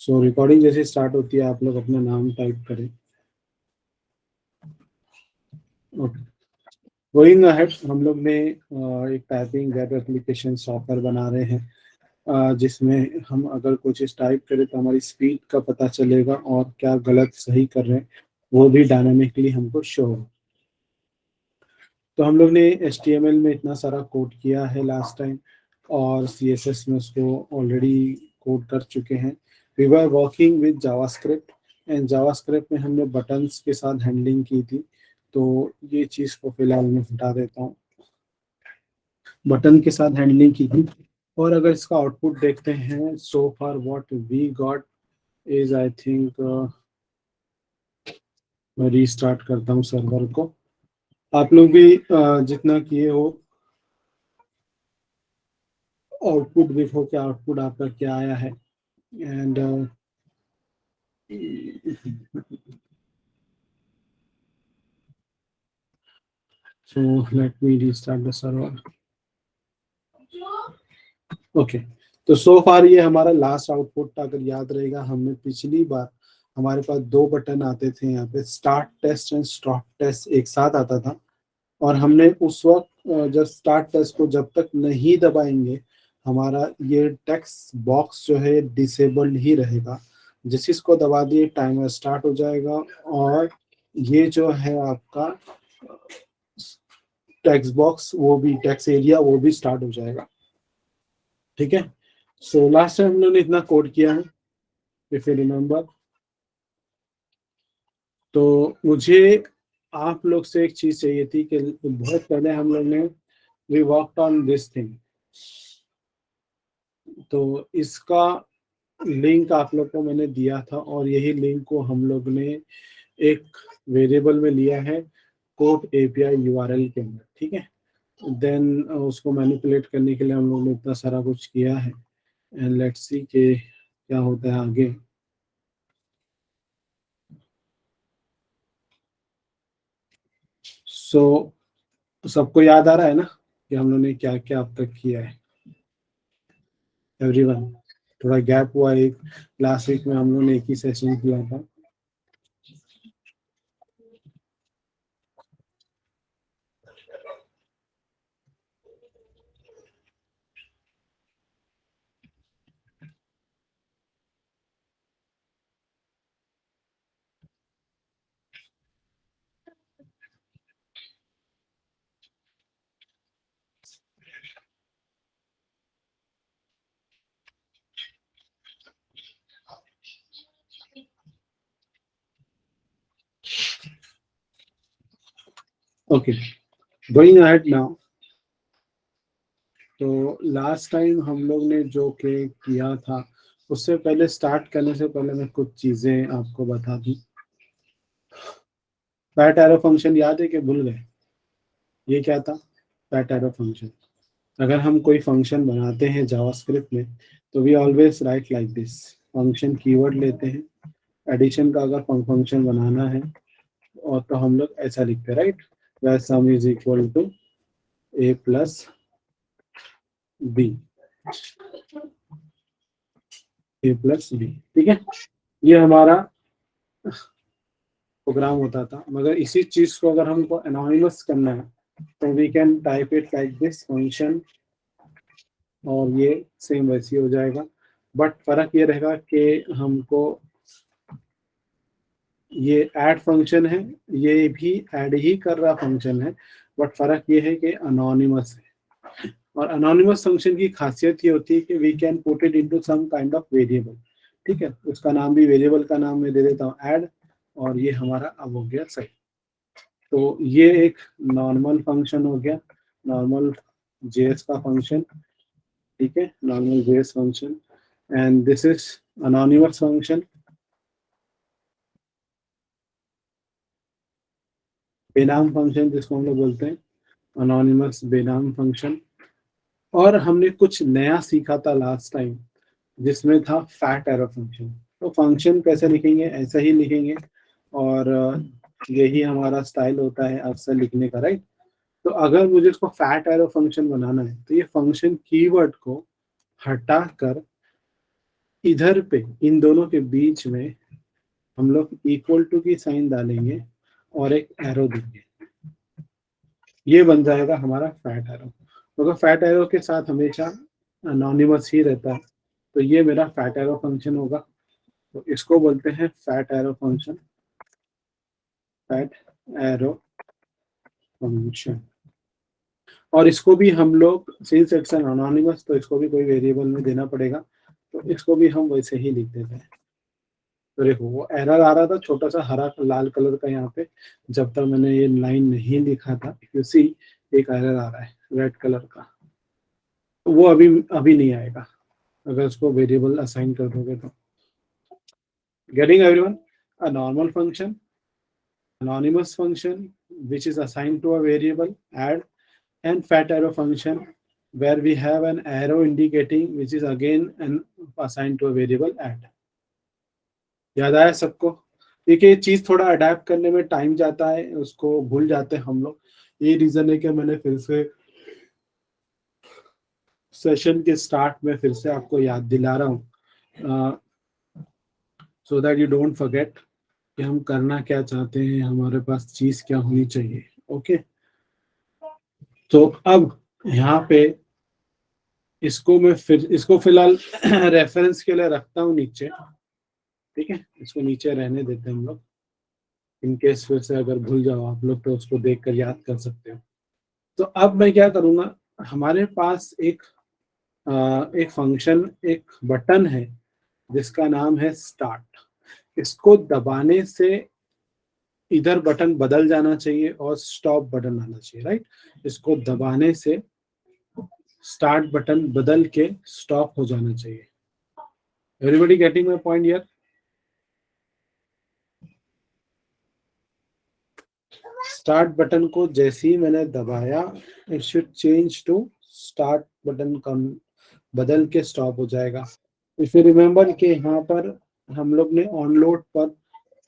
सो recording जैसे start होती है आप लोग अपना नाम टाइप करें। ओके, गोइंग अहेड, हम लोग ने एक टाइपिंग वेब एप्लीकेशन सॉफ्टवेयर बना रहे हैं, जिसमें हम अगर कुछ टाइप करें तो हमारी स्पीड का पता चलेगा और क्या गलत सही कर रहे हैं वो भी डायनामिकली हमको शो हो। तो हम लोग ने HTML में इतना सारा कोड किया है लास्ट टाइम, और CSS में उसको ऑलरेडी कोड कर चुके हैं। We were working with JavaScript, and JavaScript में हमने बटन्स के साथ हैंडलिंग की थी, तो ये चीज़ को फिलहाल मैं हटा देता हूँ। बटन के साथ हैंडलिंग की थी, और अगर इसका आउटपुट देखते हैं, so far what we got is, I think, मैं रीस्टार्ट करता हूँ सर्वर को। आप लोग भी जितना किए हो आउटपुट देखो, क्या आउटपुट आपका क्या आया है। And so let me restart the server. Okay, तो सो फार ये हमारा लास्ट आउटपुट था। अगर याद रहेगा, हमने पिछली बार हमारे पास दो बटन आते थे यहाँ पे, start test and stop test एक साथ आता था, और हमने उस वक्त जब स्टार्ट टेस्ट को जब तक नहीं दबाएंगे हमारा ये टेक्स्ट बॉक्स जो है डिसेबल्ड ही रहेगा। जिस इसको दबा दिए टाइमर स्टार्ट हो जाएगा, और ये जो है आपका टेक्स्ट बॉक्स, वो भी टेक्स्ट एरिया वो भी स्टार्ट हो जाएगा। ठीक है, सो लास्ट टाइम हम लोगों ने इतना कोड किया है, इफ यू रिमेम्बर। तो मुझे आप लोग से एक चीज चाहिए थी कि बहुत पहले हम लोग ने we worked on this thing, तो इसका लिंक आप लोग को मैंने दिया था, और यही लिंक को हम लोग ने एक वेरिएबल में लिया है कोड API URL के अंदर। ठीक है, देन उसको मैनिपुलेट करने के लिए हम लोग ने इतना सारा कुछ किया है, एंड लेट्स सी के क्या होता है आगे। सो सबको याद आ रहा है ना कि हम लोग ने क्या क्या अब तक किया है, एवरीवन? थोड़ा गैप हुआ, एक लास्ट वीक में हम लोग ने एक ही सेशन किया था। Okay, going ahead now. तो लास्ट टाइम हम लोग ने जो के किया था, उससे पहले स्टार्ट करने से पहले मैं कुछ चीजें आपको बता दूं। फैट एरो फंक्शन याद है कि भूल गए? ये क्या था फैट एरो फंक्शन? अगर हम कोई फंक्शन बनाते हैं जावास्क्रिप्ट में, तो we always write like this. Function keyword लेते हैं, एडिशन का अगर फंक्शन बनाना है और तो हम लोग ऐसा लिखते हैं, right, where sum is equal to a plus B, a plus B. ठीक है, ये हमारा प्रोग्राम होता था। मगर इसी चीज को अगर हमको एनोनिमस करना है, तो we can type it like this function, और ये सेम वैसे ही हो जाएगा। बट फर्क ये रहेगा कि हमको ये ऐड फंक्शन है, ये भी ऐड ही कर रहा फंक्शन है, बट फर्क ये है कि अनोनिमस है। और अनोनिमस फंक्शन की खासियत ये होती है कि we can put it into some kind of variable. ठीक है, उसका नाम भी वेरिएबल का नाम मैं दे देता हूँ ऐड, और ये हमारा अब हो गया सही। तो ये एक नॉर्मल फंक्शन हो गया, नॉर्मल JS का फंक्शन। ठीक है, normal JS function, and this is anonymous function, बेनाम फंक्शन जिसको हम लोग बोलते हैं, अनोनिमस बेनाम फंक्शन। और हमने कुछ नया सीखा था लास्ट टाइम, जिसमें था फैट एरो फंक्शन। तो फंक्शन कैसे लिखेंगे, ऐसा ही लिखेंगे, और यही हमारा स्टाइल होता है अक्सर लिखने का, राइट। तो अगर मुझे इसको फैट एरो फंक्शन बनाना है, तो ये फंक्शन कीवर्ड को हटाकर इधर पे इन दोनों के बीच में हम लोग इक्वल टू की साइन डालेंगे और एक एरो देंगे, ये बन जाएगा हमारा फैट एरो। तो फैट एरो के साथ हमेशा अनोनिमस ही रहता है, तो ये मेरा फैट एरो फंक्शन होगा। तो इसको बोलते हैं fat arrow function, fat arrow function. और इसको भी हम लोग सिंस इट्स एन अनोनिमस, तो इसको भी कोई वेरिएबल में देना पड़ेगा, तो इसको भी हम वैसे ही लिख देते हैं। तो देखो वो एरर आ रहा था छोटा सा हरा लाल कलर का यहाँ पे, जब तक मैंने ये लाइन नहीं लिखा था, उसी एक एरर आ रहा है रेड कलर का, तो वो अभी अभी नहीं आएगा अगर उसको वेरिएबल असाइन कर दोगे तो। Getting everyone? A normal function, anonymous function which is assigned to a variable add, and fat arrow function where we have an arrow indicating which is again an assigned to a variable add. याद आया सबको? देखिए ये चीज थोड़ा adapt करने में time जाता है, उसको भूल जाते हैं हम लोग, ये रीजन है कि मैंने फिर से सेशन के स्टार्ट में फिर से आपको याद दिला रहा हूँ, so that you don't forget कि हम करना क्या चाहते हैं, हमारे पास चीज क्या होनी चाहिए। ओके, तो अब यहाँ पे इसको फिलहाल रेफरेंस के लिए रखता हूँ नीचे, ठीक है, इसको नीचे रहने देते हैं हम लोग, इनकेस फिर से अगर भूल जाओ आप लोग तो उसको देख कर याद कर सकते हो। तो अब मैं क्या करूँगा, हमारे पास एक फंक्शन, एक बटन है जिसका नाम है स्टार्ट। इसको दबाने से इधर बटन बदल जाना चाहिए और स्टॉप बटन आना चाहिए, राइट। इसको दबाने से स्टार्ट बटन बदल के स्टॉप हो जाना चाहिए। Everybody getting my point here? Start button को जैसे ही मैंने दबाया, it should change to start button, कम बदल के स्टॉप हो जाएगा। इफ यू रिमेम्बर कि यहाँ पर हम लोग ने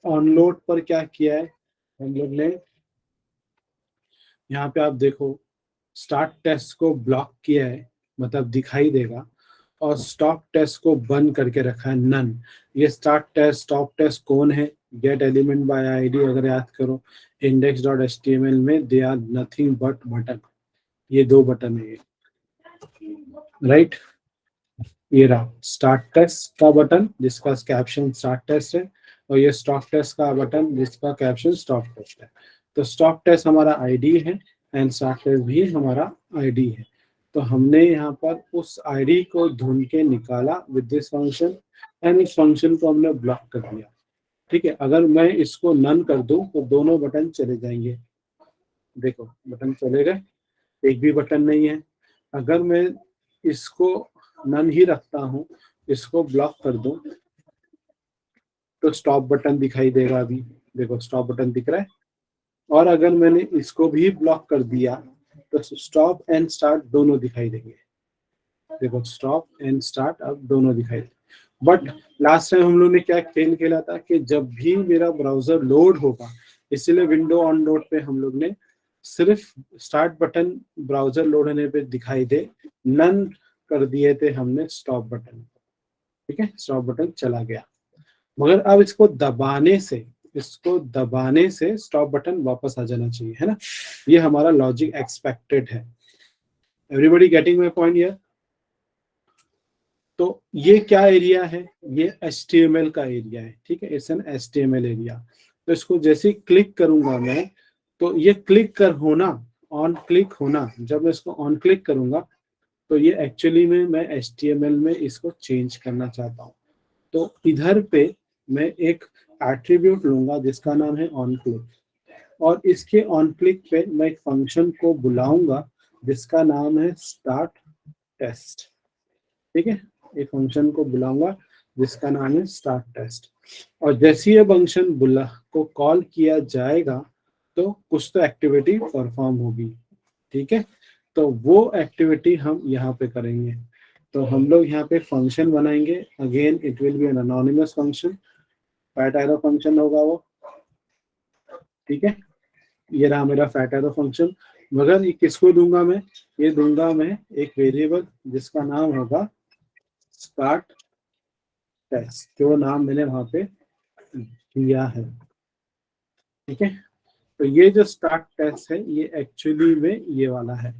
ऑनलोड पर क्या किया है, हम लोग ने यहाँ पे आप देखो स्टार्ट टेस्ट को ब्लॉक किया है, मतलब दिखाई देगा, और स्टॉप टेस्ट को बंद करके रखा है नन। ये स्टार्ट टेस्ट स्टॉप टेस्ट कौन है? गेट एलिमेंट बाय आईडी, अगर याद करो index.html में they are nothing but button, ये दो बटन है, राइट। ये रहा स्टार्ट टेस्ट का बटन जिसका कैप्शन स्टार्ट टेस्ट है, और ये स्टॉप टेस्ट का बटन जिसका कैप्शन स्टॉप टेस्ट है। तो स्टॉप टेस्ट हमारा आईडी है एंड स्टार्ट टेस्ट भी हमारा आईडी है। तो हमने यहाँ पर उस आईडी को ढूंढ के निकाला विद दिस फंक्शन, एंड इस फंक्शन को हमने ब्लॉक कर दिया, ठीक है। अगर मैं इसको नन कर दूं तो दोनों बटन चले जाएंगे, देखो बटन चले गए, एक भी बटन नहीं है। अगर मैं इसको नन ही रखता हूं, इसको ब्लॉक कर दूं, तो स्टॉप बटन दिखाई देगा, अभी देखो स्टॉप बटन दिख रहा है। और अगर मैंने इसको भी ब्लॉक कर दिया तो स्टॉप एंड स्टार्ट दोनों दिखाई देंगे, देखो स्टॉप एंड स्टार्ट अब दोनों दिखाई देंगे। बट लास्ट टाइम हम लोग ने क्या खेल खेला था कि जब भी मेरा ब्राउजर लोड होगा, इसलिए विंडो ऑन लोड पे हम लोग ने सिर्फ स्टार्ट बटन ब्राउजर लोड होने पे दिखाई दे, नन कर दिए थे हमने स्टॉप बटन, ठीक है, स्टॉप बटन चला गया। मगर अब इसको दबाने से स्टॉप बटन वापस आ जाना चाहिए, है ना। ये हमारा लॉजिक एक्सपेक्टेड है। Everybody getting my point here? तो ये क्या एरिया है? ये HTML का एरिया है, ठीक है, इट्स एन HTML एरिया। तो इसको जैसे ही क्लिक करूंगा मैं, तो ये ऑन क्लिक होना, जब मैं इसको ऑन क्लिक करूंगा तो ये एक्चुअली में मैं HTML में इसको चेंज करना चाहता हूँ। तो इधर पे मैं एक एट्रीब्यूट लूंगा जिसका नाम है ऑन क्लिक, और इसके ऑन क्लिक पे मैं एक फंक्शन को बुलाऊंगा जिसका नाम है स्टार्ट टेस्ट, ठीक है, एक फंक्शन को बुलाऊंगा जिसका नाम है स्टार्ट टेस्ट। और जैसे ये फंक्शन को कॉल किया जाएगा तो कुछ तो एक्टिविटी परफॉर्म होगी, ठीक है। तो वो एक्टिविटी हम यहाँ पे करेंगे। तो हम लोग यहाँ पे फंक्शन बनाएंगे, again it will be an anonymous function, fat arrow function होगा वो, ठीक है। ये रहा मेरा फैट एरो फंक्शन। मगर ये किसको दूंगा मैं? ये दूंगा मैं एक वेरिएबल जिसका नाम होगा स्टार्ट टेस्ट, जो नाम मैंने वहां पे दिया है। ठीक है, तो ये जो स्टार्ट टेस्ट है ये एक्चुअली में ये वाला है।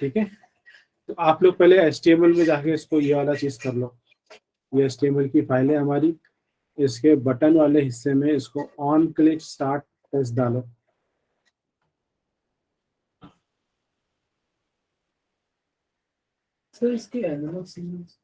ठीक है, तो आप लोग पहले HTML में जाके इसको ये वाला चीज कर लो। ये HTML की फाइल है हमारी, इसके बटन वाले हिस्से में इसको ऑन क्लिक स्टार्ट टेस्ट डालो। सर इसके analog signals,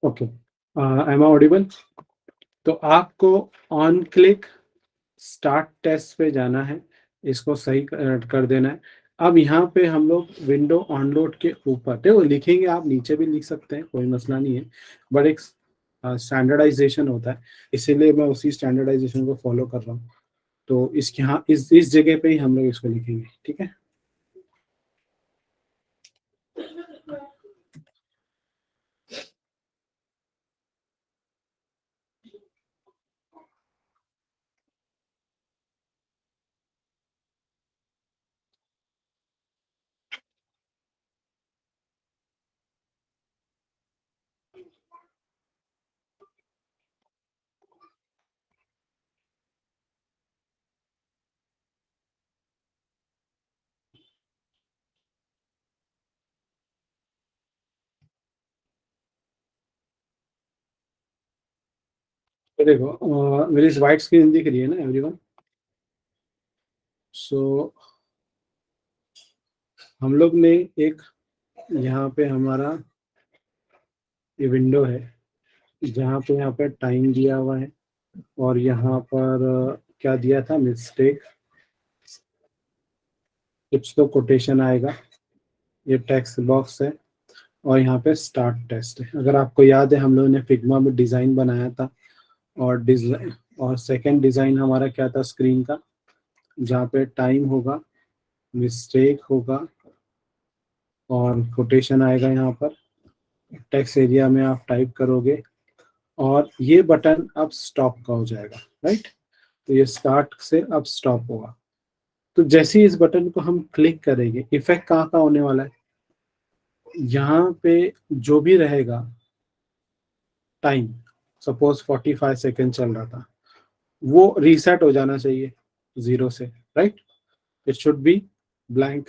okay, am I audible? तो आपको ऑन क्लिक स्टार्ट टेस्ट पे जाना है, इसको सही कर देना है। अब यहाँ पे हम लोग विंडो ऑनलोड के ऊपर देखो लिखेंगे, आप नीचे भी लिख सकते हैं, कोई मसला नहीं है, बट एक स्टैंडर्डाइजेशन होता है, इसीलिए मैं उसी स्टैंडर्डाइजेशन को फॉलो कर रहा हूँ। तो इसके यहाँ इस जगह पे ही हम लोग इसको लिखेंगे। ठीक है, तो देखो मेरी व्हाइट स्क्रीन दिख रही है ना एवरीवन? सो हम लोग ने एक यहाँ पे हमारा ये विंडो है, जहाँ पे यहाँ पे टाइम दिया हुआ है, और यहाँ पर क्या दिया था, मिस्टेक, कुछ तो कोटेशन आएगा, ये टेक्स्ट बॉक्स है, और यहाँ पे स्टार्ट टेस्ट है। अगर आपको याद है हम लोगों ने फिग्मा में डिज़ाइन बनाया था, और डिज़ाइन और सेकंड डिज़ाइन हमारा क्या था स्क्रीन का, जहाँ पे टाइम होगा, मिस्टेक होगा, और कोटेशन आएगा। यहाँ पर टेक्स्ट एरिया में आप टाइप करोगे, और ये बटन अब स्टॉप का हो जाएगा, राइट? तो ये स्टार्ट से अब स्टॉप होगा। तो जैसे ही इस बटन को हम क्लिक करेंगे, इफेक्ट कहाँ का होने वाला है, यहाँ पे जो भी रहेगा टाइम, सपोज 45 सेकेंड चल रहा था, वो रीसेट हो जाना चाहिए 0 से, right? It should be blank.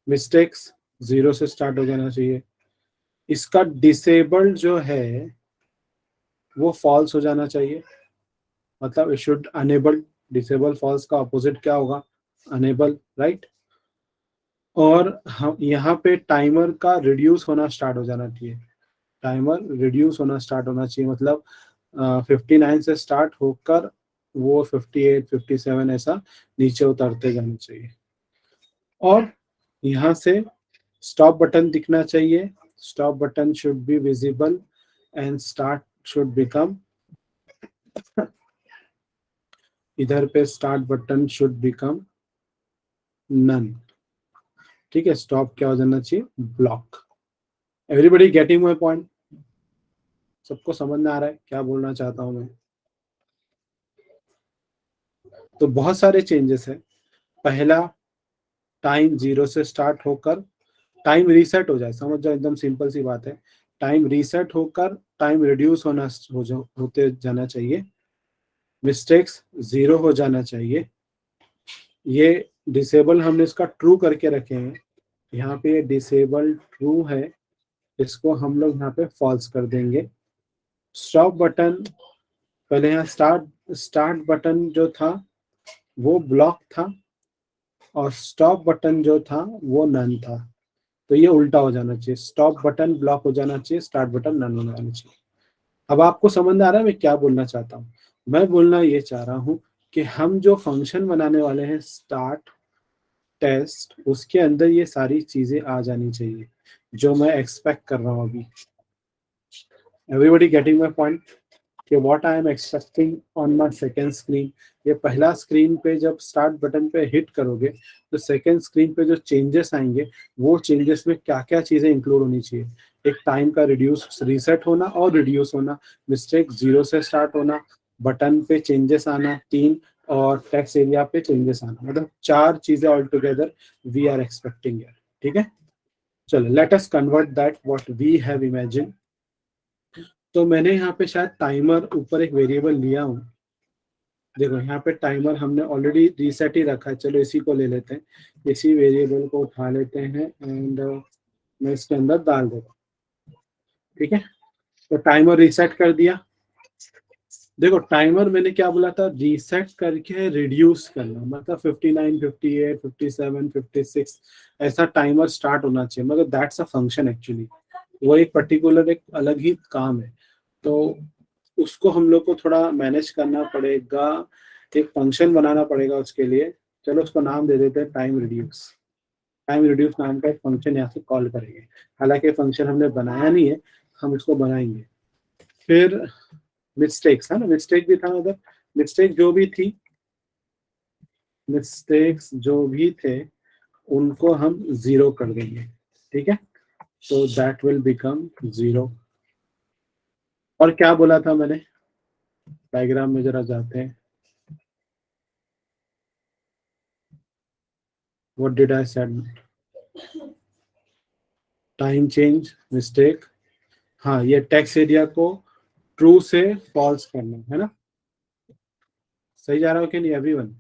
Mistakes 0 से स्टार्ट हो जाना चाहिए। इसका डिसेबल्ड जो है वो फॉल्स हो जाना चाहिए, मतलब it should enable. Disable false का अपोजिट क्या होगा, अनेबल, राइट? और हम यहाँ पे टाइमर का रिड्यूस होना स्टार्ट हो जाना चाहिए। टाइमर रिड्यूस होना स्टार्ट होना चाहिए, मतलब 59 से स्टार्ट होकर वो 58 57 ऐसा नीचे उतरते जाना चाहिए। और यहाँ से स्टॉप बटन दिखना चाहिए। Stop button should be visible and start should become, इधर पे start button should become none. ठीक है, स्टॉप क्या हो जाना चाहिए, block. Everybody getting my point? सबको समझ में आ रहा है क्या बोलना चाहता हूँ मैं? तो बहुत सारे चेंजेस है। पहला, टाइम 0 से स्टार्ट होकर टाइम रीसेट हो जाए, समझ जाओ, एकदम सिंपल सी बात है। टाइम रीसेट होकर टाइम रिड्यूस होते जाना चाहिए। मिस्टेक्स 0 हो जाना चाहिए। ये डिसेबल हमने इसका ट्रू करके रखे हैं, यहाँ पे ये डिसेबल ट्रू है, इसको हम लोग यहाँ पे फॉल्स कर देंगे। स्टॉप बटन, पहले यहाँ स्टार्ट बटन जो था वो ब्लॉक था और स्टॉप बटन जो था वो नन था, तो ये उल्टा हो जाना चाहिए। स्टॉप बटन ब्लॉक हो जाना चाहिए, स्टार्ट बटन नन हो जाना चाहिए। अब आपको समझ में आ रहा है मैं क्या बोलना चाहता हूँ? मैं बोलना ये चाह रहा हूँ कि हम जो फंक्शन बनाने वाले हैं स्टार्ट टेस्ट, उसके अंदर ये सारी चीजें आ जानी चाहिए जो मैं एक्सपेक्ट कर रहा हूँ अभी। एवरीबॉडी गेटिंग माई पॉइंट कि what I am expecting on my second screen. ये पहला स्क्रीन पे जब स्टार्ट बटन पे हिट करोगे तो सेकेंड स्क्रीन पे जो चेंजेस आएंगे वो चेंजेस में क्या क्या चीजें इंक्लूड होनी चाहिए। एक टाइम का रिड्यूस रीसेट होना और रिड्यूस होना, मिस्टेक 0 से स्टार्ट होना, बटन पे चेंजेस आना 3, और टेक्स्ट एरिया पे चेंजेस आना, मतलब 4 चीजें all together we are expecting. ठीक है, चलो let us convert that what we have imagine. तो मैंने यहाँ पे शायद टाइमर ऊपर एक वेरिएबल लिया हूँ, देखो यहाँ पे टाइमर हमने ऑलरेडी रीसेट ही रखा है, चलो इसी को ले लेते हैं, इसी वेरिएबल को उठा लेते हैं एंड मैं इसके अंदर डाल देता हूँ। ठीक है, तो टाइमर रीसेट कर दिया। देखो टाइमर मैंने क्या बोला था, रीसेट करके रिड्यूस करना, मतलब 59, 58, 57, 56 ऐसा टाइमर स्टार्ट होना चाहिए, मगर दैट्स अ फंक्शन एक्चुअली, वो एक पर्टिकुलर एक अलग ही काम है। तो उसको हम लोग को थोड़ा मैनेज करना पड़ेगा, एक फंक्शन बनाना पड़ेगा उसके लिए। चलो उसको नाम दे देते हैं टाइम रिड्यूस। टाइम रिड्यूस नाम का एक फंक्शन यहाँ से कॉल करेंगे, हालांकि फंक्शन हमने बनाया नहीं है, हम इसको बनाएंगे। फिर मिस्टेक्स है ना, मिस्टेक भी था उधर, मिस्टेक जो भी थी, मिस्टेक्स जो भी थे उनको हम 0 कर देंगे। ठीक है, तो दैट विल बिकम 0। और क्या बोला था मैंने, डायग्राम में जरा जाते हैं, what did I said, time change mistake, हाँ ये टेक्स्ट एरिया को ट्रू से फॉल्स करना है ना, सही जा रहा हो कि नहीं एवरीवन?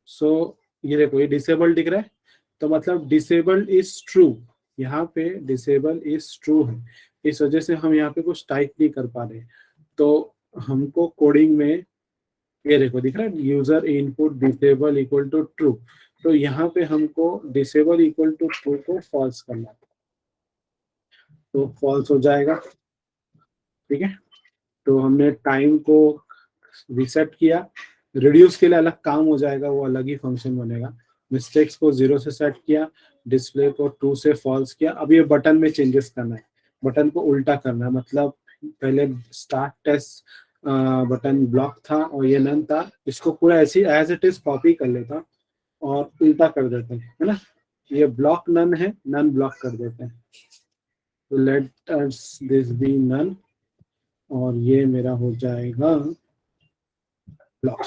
सो ये देखो ये डिसेबल दिख रहा है, तो मतलब डिसेबल इज ट्रू, यहाँ पे डिसेबल इज ट्रू है, इस वजह से हम यहाँ पे कुछ टाइप नहीं कर पा रहे। तो हमको कोडिंग में ये देखो दिख रहा है, user input disable equal to true, तो यहाँ पे हमको डिसेबल इक्वल टू ट्रू को फॉल्स करना, तो फॉल्स हो जाएगा। ठीक है, तो हमने टाइम को रिसेट किया, रिड्यूस के लिए अलग काम हो जाएगा, वो अलग ही फंक्शन बनेगा। मिस्टेक्स को 0 से सेट किया, डिस्प्ले को 2 से फॉल्स किया। अब ये बटन में चेंजेस करना है, बटन को उल्टा करना है, मतलब पहले स्टार्ट टेस्ट बटन ब्लॉक था और ये नन था, इसको पूरा ऐसी एज इट इज कॉपी कर लेता और उल्टा कर देते हैं, है ना, ये ब्लॉक नन है, नन ब्लॉक कर देते हैं, तो let us this be none और ये मेरा हो जाएगा ब्लॉक।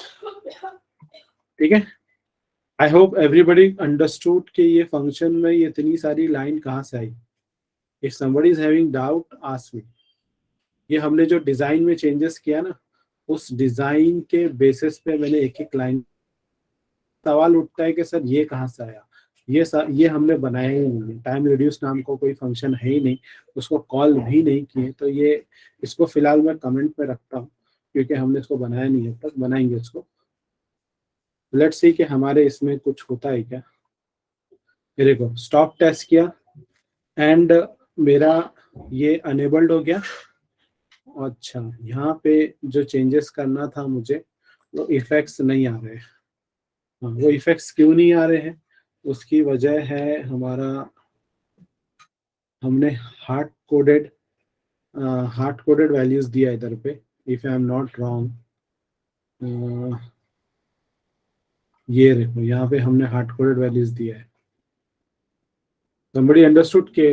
ठीक है, आई होप एवरीबडी अंडरस्टूड कि ये फंक्शन में ये इतनी सारी लाइन कहाँ से आई। If somebody is having doubt ask me. ये हमने जो डिजाइन में चेंजेस किया ना, उस डिजाइन के बेसिस पे मैंने एक एक लाइन, सवाल उठता है कि सर ये कहाँ से आया, ये हमने बनाया ही नहीं है, टाइम रिड्यूस नाम को कोई फंक्शन है ही नहीं, उसको कॉल भी नहीं किए, तो ये इसको फिलहाल मैं कमेंट में रखता हूँ क्योंकि हमने इसको बनाया नहीं है, तक बनाएंगे इसको। लेट्स सी कि हमारे इसमें कुछ होता है क्या। ये देखो स्टॉप टेस्ट किया एंड मेरा ये अनेबल्ड हो गया। अच्छा यहाँ पे जो चेंजेस करना था मुझे, वो इफेक्ट्स नहीं आ रहे हैं। हाँ, वो इफेक्ट्स क्यों नहीं आ रहे हैं, उसकी वजह है हमारा, हमने हार्ड कोडेड वैल्यूज दिया इधर पे, if I am not wrong. ये देखो यहाँ पे हमने हार्ड कोडेड वैल्यूज दिया है। somebody अंडरस्टूड के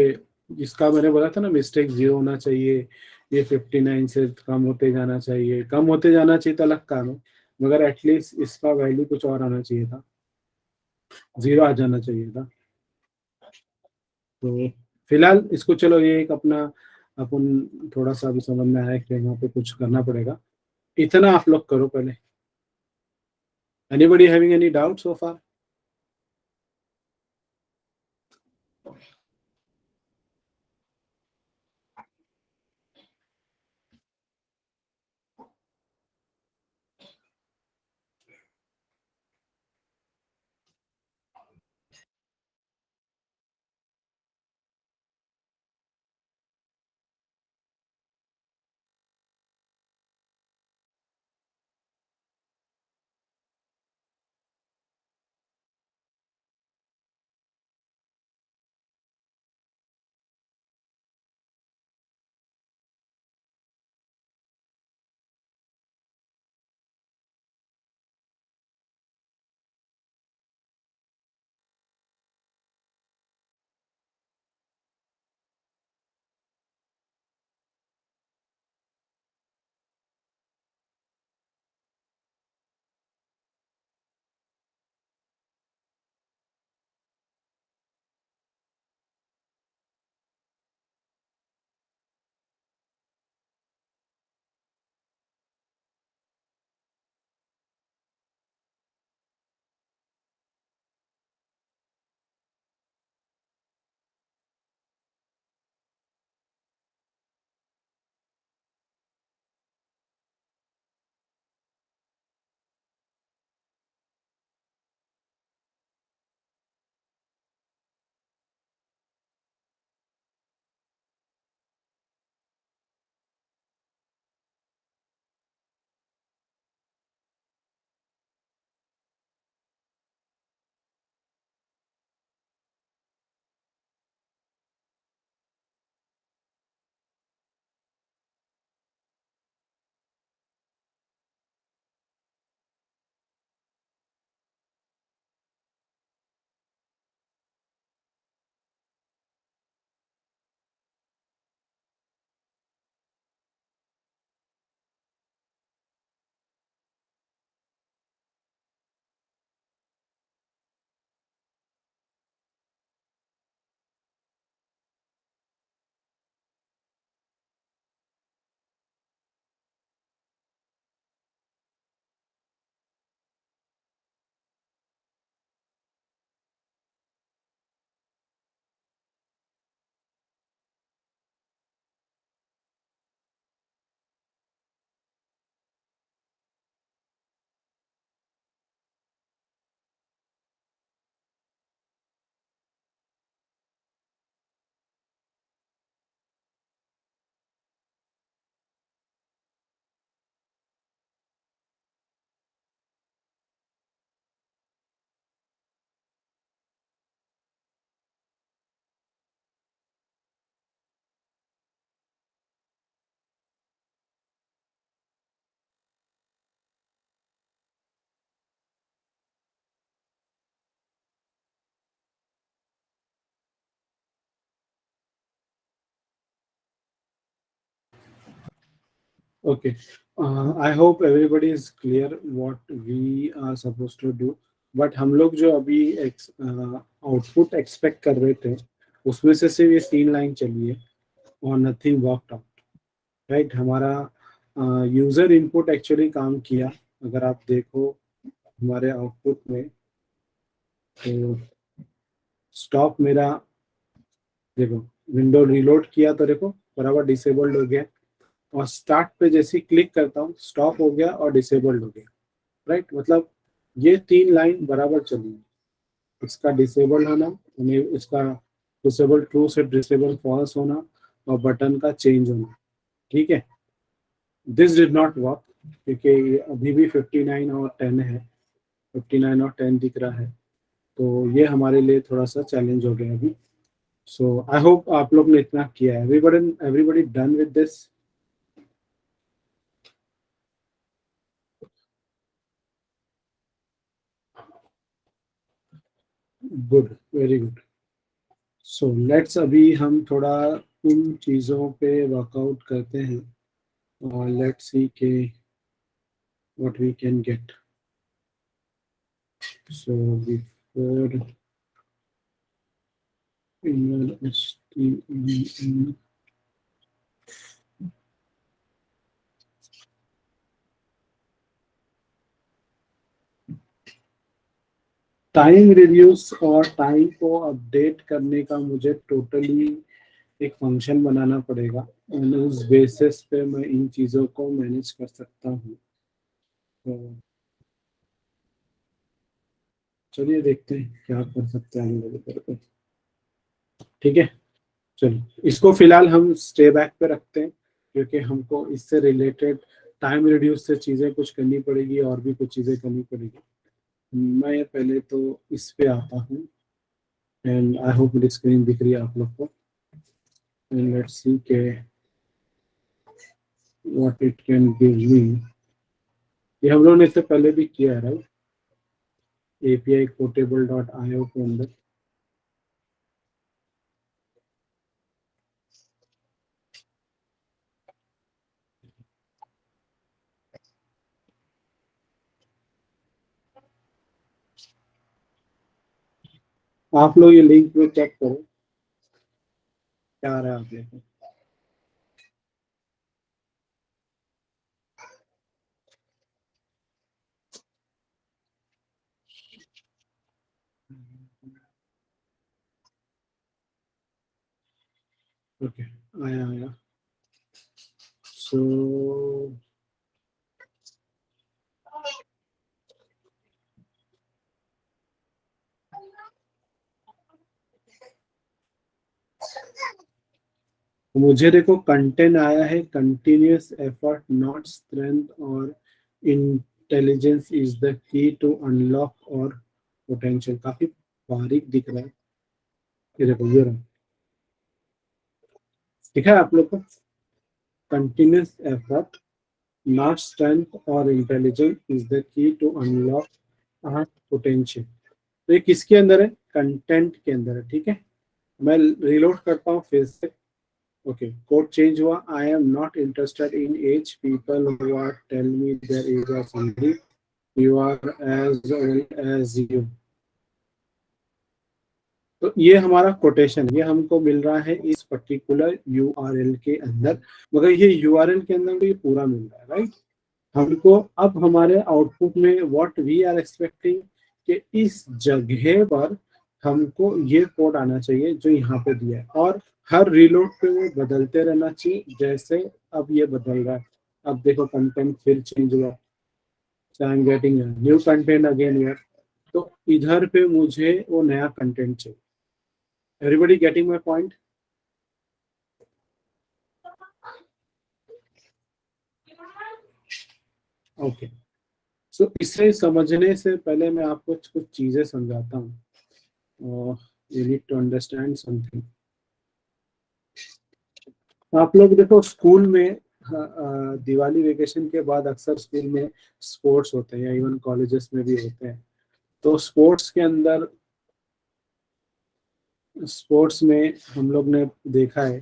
जिसका मैंने बोला था ना मिस्टेक 0 होना चाहिए, ये 59 से कम होते जाना चाहिए, कम होते जाना चाहिए तो अलग काम है, मगर एटलीस्ट इसका वैल्यू कुछ और आना चाहिए था, 0 आ जाना चाहिए था। तो फिलहाल इसको चलो, ये एक अपना अपन थोड़ा सा अभी समझ में आया कि यहाँ पे कुछ करना पड़ेगा। इतना आप लोग करो पहले। Anybody having any doubt so far? Okay. I hope everybody is clear what we are supposed to do. But हम लोग जो अभी आउटपुट एक्सपेक्ट कर रहे थे, उसमें से सिर्फ ये 3 लाइन चली है और नथिंग वर्कड आउट, राइट। हमारा यूजर इनपुट एक्चुअली काम किया। अगर आप देखो हमारे आउटपुट में, तो स्टॉप मेरा, देखो विंडो रीलोड किया तो देखो बराबर डिसेबल्ड हो गया, और स्टार्ट पे जैसे क्लिक करता हूँ स्टॉप हो गया और डिसेबल्ड हो गया, राइट। मतलब ये 3 लाइन बराबर चली है। इसका डिसेबल होना, यानी इसका डिसेबल ट्रू से डिसेबल फॉल्स होना, और बटन का चेंज होना, ठीक है। दिस डिड नॉट वर्क, क्योंकि अभी भी 59 और 10 है, 59 और 10 दिख रहा है। तो ये हमारे लिए थोड़ा सा चैलेंज हो गया अभी। सो आई होप आप लोग ने इतना किया है। Everybody everybody done with this? Good, very good. So let's अभी हम थोड़ा उन चीज़ों पे वर्कआउट करते हैं, और लेट्स सी के what we can get. So before time reduce और टाइम को अपडेट करने का मुझे टोटली एक फंक्शन बनाना पड़ेगा, और उस बेसिस पे मैं इन चीज़ों को मैनेज कर सकता हूँ। तो चलिए देखते हैं क्या कर सकते हैं हम लोग इधर पे। ठीक है, चलिए इसको फिलहाल हम स्टे बैक पे रखते हैं, क्योंकि हमको इससे रिलेटेड टाइम रिड्यूस से चीज़ें कुछ करनी पड़ेगी और भी कुछ चीज़ें करनी पड़ेगी। मैं पहले तो इस पे आता हूँ, एंड आई होप मेरी स्क्रीन दिख रही है आप लोग को। एंड लेट्स सी के what it can give me. ये हम लोगों ने इससे पहले भी किया है, राइट? API Quotable.io के अंदर। आप लोग ये लिंक में चेक करो क्या आ रहा है आप देखो। ओके, आया आया। सो मुझे देखो कंटेंट आया है, continuous effort not strength or intelligence is the key to unlock our potential. काफी बारीक दिख रहा है। ये देखो ये रहा, दिखा है आप लोग को? Continuous effort not strength or intelligence is the key to unlock our potential. तो ये किसके अंदर है? कंटेंट के अंदर है। ठीक है, मैं रिलोड करता हूँ फिर से। ओके, कोड चेंज हुआ। I am not interested in age people who are tell me their age of something, you are as old as you. तो ये हमारा कोटेशन, ये हमको मिल रहा है इस पर्टिकुलर यूआरएल के अंदर, मगर ये यूआरएल के अंदर ये पूरा मिल रहा है, राइट? हमको अब हमारे आउटपुट में व्हाट वी आर एक्सपेक्टिंग कि इस जगह पर हमको ये कोड आना चाहिए जो यहाँ पे दिया है, और हर रीलोड पे वो बदलते रहना चाहिए। जैसे अब ये बदल रहा है, अब देखो कंटेंट फिर चेंज हुआ, I am getting new content again here. तो इधर पे मुझे वो नया कंटेंट चाहिए। Everybody getting my point? Okay, so इसे समझने से पहले मैं आपको कुछ चीजें समझाता हूँ। You need to understand something. आप लोग देखो स्कूल में, दिवाली वेकेशन के बाद अक्सर स्कूल में स्पोर्ट्स होते हैं, या इवन कॉलेजेस में भी होते हैं। तो स्पोर्ट्स के अंदर, स्पोर्ट्स में हम लोग ने देखा है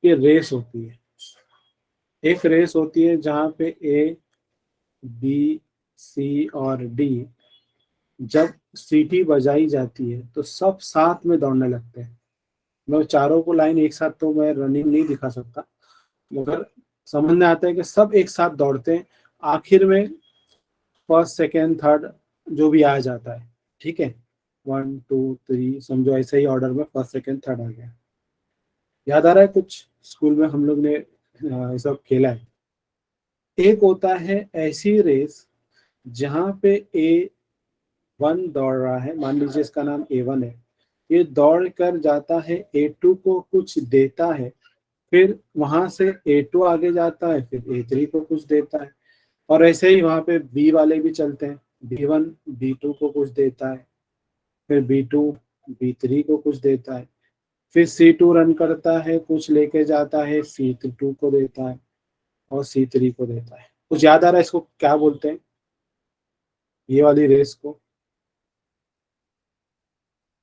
कि रेस होती है। एक रेस होती है जहाँ पे ए, बी, सी और डी, जब सीटी बजाई जाती है तो सब साथ में दौड़ने लगते हैं। मैं चारों को लाइन एक साथ तो मैं रनिंग नहीं दिखा सकता, मगर समझ में आता है कि सब एक साथ दौड़ते हैं। आखिर में फर्स्ट सेकेंड थर्ड जो भी आ जाता है, ठीक है, 1 2 3 समझो ऐसे ही ऑर्डर में फर्स्ट सेकेंड थर्ड आ गया। याद आ रहा है कुछ? स्कूल में हम लोग ने ये सब खेला है। एक होता है ऐसी रेस जहाँ पे A1 दौड़ रहा है, मान लीजिए इसका नाम A1 है। ये दौड़ कर जाता है, A2 को कुछ देता है, फिर वहां से A2 आगे जाता है, फिर A3 को कुछ देता है, और ऐसे ही वहां पे बी वाले भी चलते हैं। B1 B2 को कुछ देता है, फिर B2 B3 को कुछ देता है, फिर C2 रन करता है, कुछ लेके जाता है, C2 को देता है और C3 को देता है। कुछ याद आ रहा है इसको क्या बोलते हैं, ये वाली रेस को?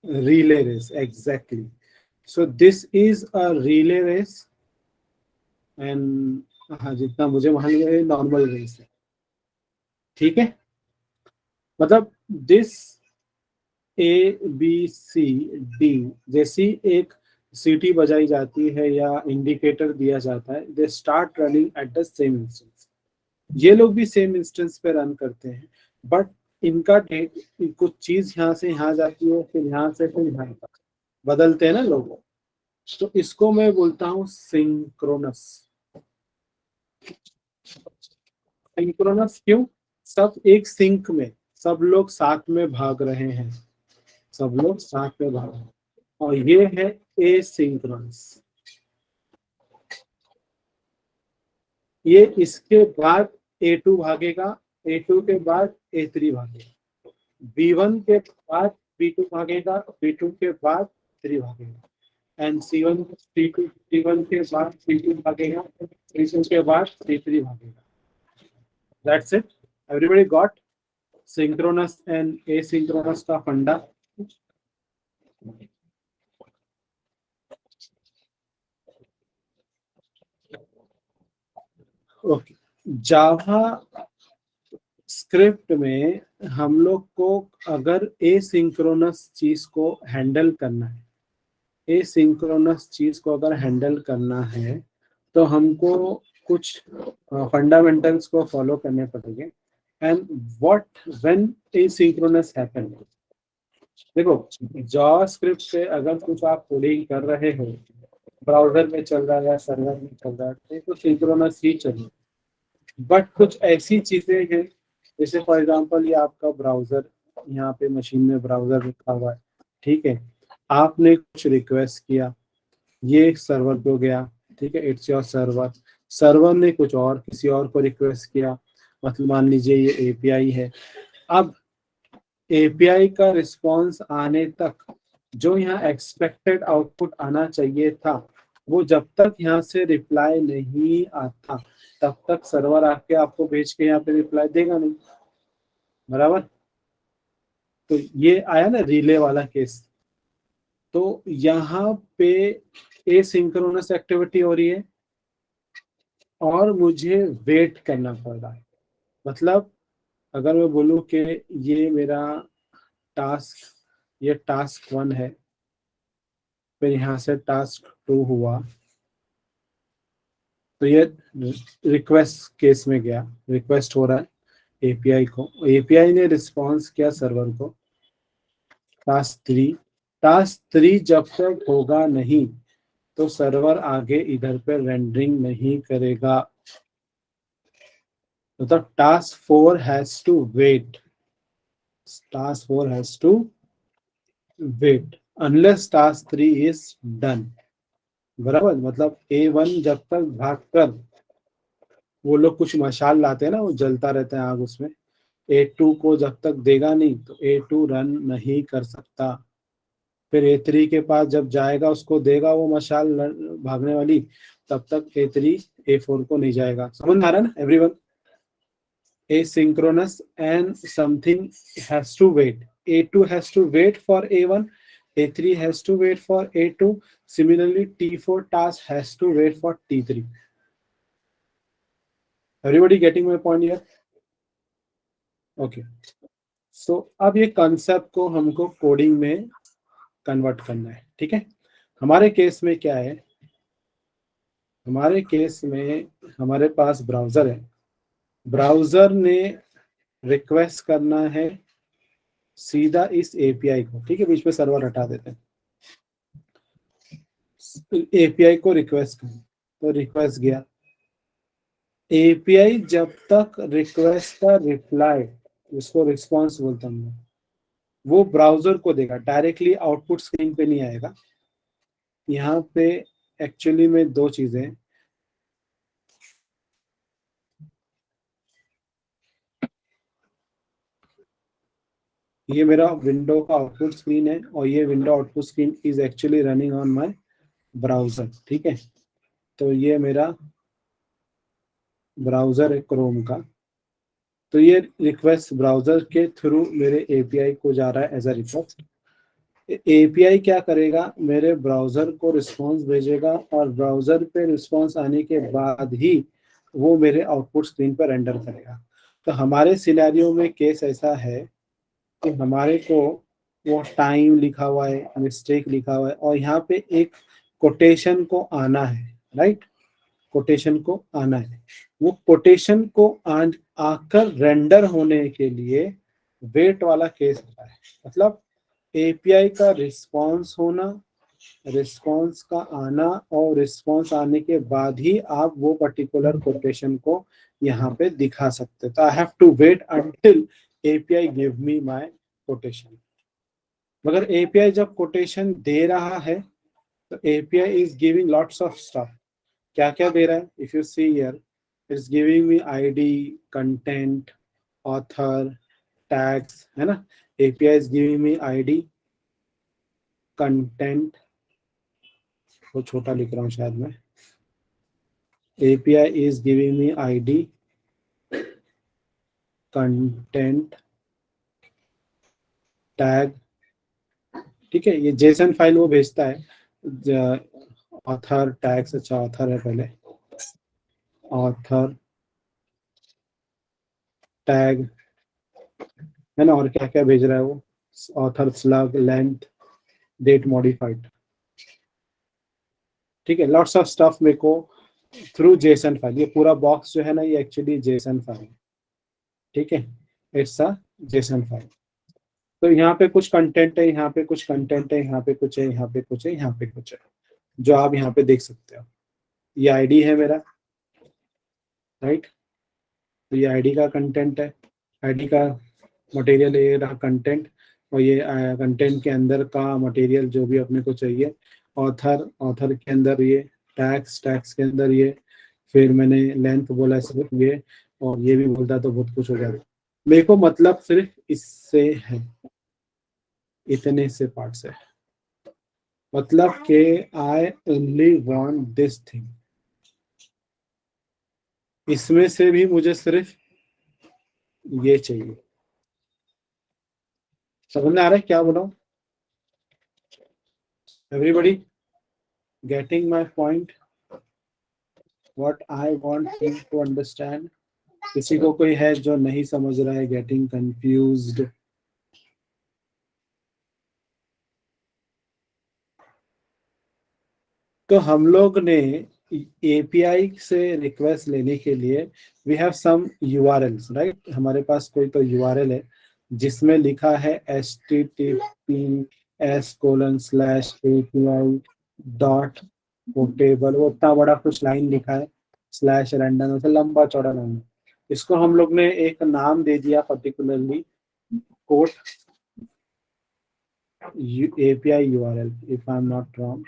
Relay race, exactly. So this is a relay race, and हाँ, जितना मुझे मालूम है नॉर्मल रेंज है। ठीक है, मतलब दिस ABCD, जैसी एक सीटी बजाई जाती है या इंडिकेटर दिया जाता है, they start running at the same instance. ये लोग भी सेम इंस्टेंस पे रन करते हैं, बट इनका डेट, कुछ चीज यहाँ से यहाँ जाती है, फिर यहाँ से फिर यहाँ तक बदलते हैं ना लोग। तो इसको मैं बोलता हूँ सिंक्रोनस। सिंक्रोनस क्यों? सब एक सिंक में, सब लोग साथ में भाग रहे हैं, सब लोग साथ में भाग रहे हैं। और ये है एसिंक्रोनस। ये इसके बाद A2 भागेगा, A2 के बाद A3 भागेगा, B1 के बाद B2 भागेगा, B2 के बाद 3 भागेगा, एंड C1 C2 C1 के बाद C2 भागेगा, C2 के बाद C3 भागेगा। That's it, everybody got synchronous and asynchronous का फंडा। ओके, जावा स्क्रिप्ट में हम लोग को अगर एसिंक्रोनस चीज को हैंडल करना है, एसिंक्रोनस चीज को अगर हैंडल करना है, तो हमको कुछ फंडामेंटल्स को फॉलो करने पड़ेंगे। And what when asynchronous happen, देखो जावास्क्रिप्ट से अगर कुछ आप कोडिंग कर रहे हो, ब्राउजर में चल रहा है या सर्वर में चल रहा है, तो सिंक्रोनस ही चाहिए। बट कुछ ऐसी चीजें हैं, जैसे फॉर एग्जांपल ये आपका ब्राउजर, यहाँ पे मशीन में ब्राउजर लिखा हुआ है, ठीक है, आपने कुछ रिक्वेस्ट किया, ये सर्वर पे गया, ठीक है, इट्स योर सर्वर। सर्वर ने कुछ और किसी और को रिक्वेस्ट किया, मतलब मान लीजिए ये एपीआई है। अब एपीआई का रिस्पॉन्स आने तक जो यहाँ एक्सपेक्टेड आउटपुट आना चाहिए था, वो जब तक यहाँ से रिप्लाई नहीं आता, तब तक सर्वर आके आपको भेज के यहाँ पे रिप्लाई देगा नहीं, बराबर। तो ये आया ना रिले वाला केस। तो यहाँ पे एसिंक्रोनस एक्टिविटी हो रही है और मुझे वेट करना पड़ रहा है। मतलब अगर मैं बोलूँ कि ये मेरा टास्क, ये टास्क 1 है, फिर यहाँ से टास्क 2 हुआ, तो ये रिक्वेस्ट केस में गया, रिक्वेस्ट हो रहा है एपीआई को, एपीआई ने रिस्पॉन्स किया सर्वर को, टास्क 3, टास्क 3 जब तक होगा नहीं, तो सर्वर आगे इधर पे रेंडरिंग नहीं करेगा। मतलब task 4 has to wait, task 4 has to wait unless task 3 is done, बराबर। मतलब A1 जब तक भाग कर, वो लोग कुछ मशाल लाते हैं ना, वो जलता रहता है आग उसमें, A2 को जब तक देगा नहीं, तो A2 रन नहीं कर सकता। फिर A3 के पास जब जाएगा, उसको देगा वो मशाल भागने वाली, तब तक A3 A4 को नहीं जाएगा। समझ में आ रहा है ना everyone? Asynchronous and something has to wait. A2 has to wait for A1, A3 has to wait for A2. Similarly, T4 task has to wait for T3. Everybody getting my point here? Okay. So अब ये concept को हमको coding में convert करना है, ठीक है। हमारे केस में क्या है, हमारे केस में हमारे पास ब्राउजर है, ब्राउजर ने रिक्वेस्ट करना है सीधा इस एपीआई को, ठीक है, बीच में सर्वर हटा देते हैं, एपीआई को रिक्वेस्ट कर, तो रिक्वेस्ट गया, एपीआई जब तक रिक्वेस्ट का रिप्लाई, उसको रिस्पॉन्स बोलता हूँ मैं, वो ब्राउजर को देगा, डायरेक्टली आउटपुट स्क्रीन पे नहीं आएगा। यहाँ पे एक्चुअली में दो चीजें हैं, ये मेरा विंडो का आउटपुट स्क्रीन है और ये window output screen is actually running on my browser, ठीक है। तो ये मेरा ब्राउजर है क्रोम का, तो ये रिक्वेस्ट ब्राउजर के थ्रू मेरे एपीआई को जा रहा है एज अ रिक्वेस्ट। एपीआई क्या करेगा, मेरे ब्राउजर को रिस्पॉन्स भेजेगा और ब्राउजर पे रिस्पॉन्स आने के बाद ही वो मेरे आउटपुट स्क्रीन पर रेंडर करेगा। तो हमारे सिनेरियो में केस ऐसा है कि हमारे को वो टाइम लिखा हुआ है, मिस्टेक लिखा हुआ है, और यहाँ पे एक कोटेशन को आना है, राइट। कोटेशन को आना है, वो कोटेशन को आकर रेंडर होने के लिए वेट वाला केस होता है। मतलब एपीआई का रिस्पॉन्स होना, रिस्पॉन्स का आना, और रिस्पॉन्स आने के बाद ही आप वो पर्टिकुलर कोटेशन को यहाँ पे दिखा सकते। तो I have to wait until API give me my quotation. मगर एपीआई जब कोटेशन दे रहा है तो API is giving lots of stuff. क्या क्या दे रहा है? If you see here, it's giving me ID, content, author, tags, है ना। API is giving me ID, content, वो छोटा लिख रहा हूँ शायद मैं। API is giving me ID, content, tag, ठीक है। ये जेसन फाइल वो भेजता है। ऑथर, टैग्स, अच्छा ऑथर है पहले, ऑथर, टैग, है ना। और क्या क्या भेज रहा है वो? Author, slug, length, date modified, ठीक है। लॉट्स ऑफ स्टफ मेरे को थ्रू जेसन फाइल। ये पूरा बॉक्स जो है ना, ये एक्चुअली जेसन फाइल है, ठीक है। It's a JSON file. तो यहाँ पे कुछ कंटेंट है, यहाँ पे कुछ कंटेंट है, यहाँ पे कुछ है, यहाँ पे कुछ है, यहाँ पे कुछ है, जो आप यहाँ पे देख सकते हो। ये आईडी है मेरा, राइट। तो ये आईडी का कंटेंट है, आईडी का मटेरियल, ये रहा कंटेंट। और ये कंटेंट के अंदर का मटेरियल जो भी अपने को चाहिए। ऑथर, ऑथर के अंदर ये टैक्स, टैक्स के अंदर ये, फिर मैंने लेंथ बोला सिर्फ ये, और ये भी बोलता तो बहुत कुछ हो जाता। मेरे को मतलब सिर्फ इससे है, इतने से पार्ट से। मतलब कि I only want this thing. इसमें से भी मुझे सिर्फ ये चाहिए। समझ में आ रहा है क्या बोला हूँ? Everybody getting my point? What I want you to understand? किसी को कोई है जो नहीं समझ रहा है, गेटिंग कंफ्यूज्ड? तो हम लोग ने एपीआई से रिक्वेस्ट लेने के लिए we have some URLs, right. हमारे पास कोई तो यूआरएल है जिसमें लिखा है https://api डॉट पोर्टेबल, वो इतना बड़ा कुछ लाइन लिखा है, स्लैश रैंडम, ऐसे लंबा चौड़ा लाइन। इसको हम लोग ने एक नाम दे दिया particularly, quote API URL, if I am not wrong.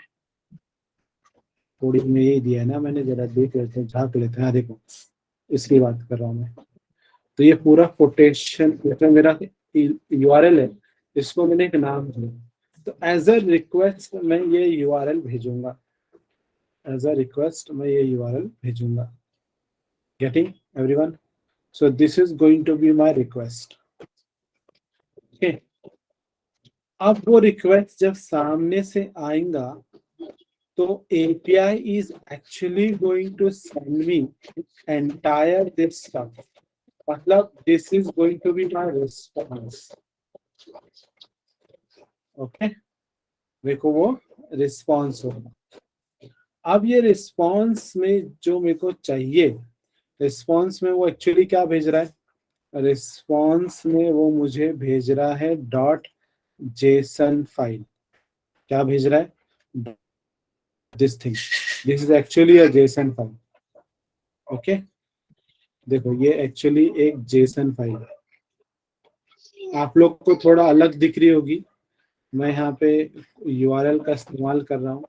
Coding में यही दिया है ना मैंने, जरा देख लेते हैं, झांक लेते हैं। हाँ देखो, इसकी बात कर रहा हूँ मैं। तो ये पूरा कोटेशन, मतलब मेरा यूआरएल है, इसको मैंने एक नाम दिया। तो एज अ रिक्वेस्ट मैं ये यूआरएल भेजूंगा, एज अ रिक्वेस्ट मैं ये यूआरएल भेजूंगा। Getting everyone? So this is going to be my request, okay. अब वो रिक्वेस्ट जब सामने से आएगा तो API is actually going to send me entire this stuff. मतलब this is going to be my response, okay. मेरे को वो रिस्पॉन्स होगा। अब ये रिस्पॉन्स में जो मेरे को चाहिए, रिस्पॉन्स में वो एक्चुअली क्या भेज रहा है? रिस्पॉन्स में वो मुझे भेज रहा है डॉट जेसन फाइल। क्या भेज रहा है? This thing, this is actually a JSON file, okay. देखो ये एक्चुअली एक जेसन फाइल है। आप लोग को थोड़ा अलग दिख रही होगी, मैं यहाँ पे यूआरएल का इस्तेमाल कर रहा हूँ,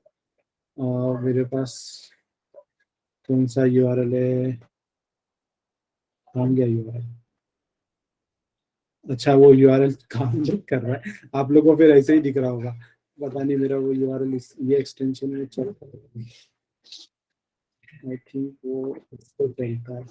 और मेरे पास कौन सा यूआरएल है? कौन गया यूआरएल? अच्छा, वो यूआरएल काम नहीं कर रहा है। आप लोगों को फिर ऐसे ही दिख रहा होगा, पता नहीं मेरा वो यूआरएल ये एक्सटेंशन में चल, आई थिंक वो इसको चलता है।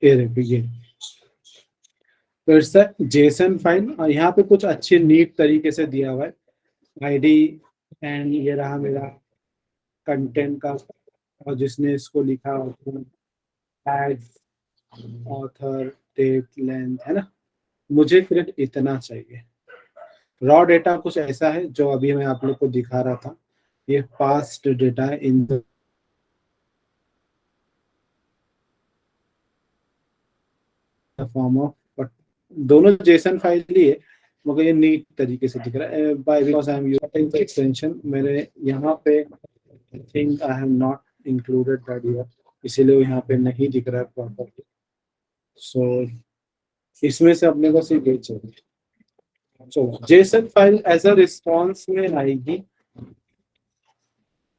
ये फिर से जेसन फाइल, यहाँ पे कुछ अच्छे नीट तरीके से दिया हुआ है आईडी, एंड ये रहा मेरा कंटेंट का, और जिसने इसको लिखा टैग, ऑथर, डेट, लेंथ, है ना। मुझे फिर इतना चाहिए। रॉ डेटा कुछ ऐसा है जो अभी मैं आप लोग को दिखा रहा था, ये पास्ट डेटा है in the form of, but दोनों जेसन फाइल ही है, मगर ये नीट तरीके से दिख रहा है by because I am using the extension. मेरे यहाँ पे I think I have not included that here, इसीलिए यहाँ पे नहीं दिख रहा है प्रॉपरली। सो इसमें से अपने को सिर्फ ये चाहिए। चलो JSON file as a response में आएगी,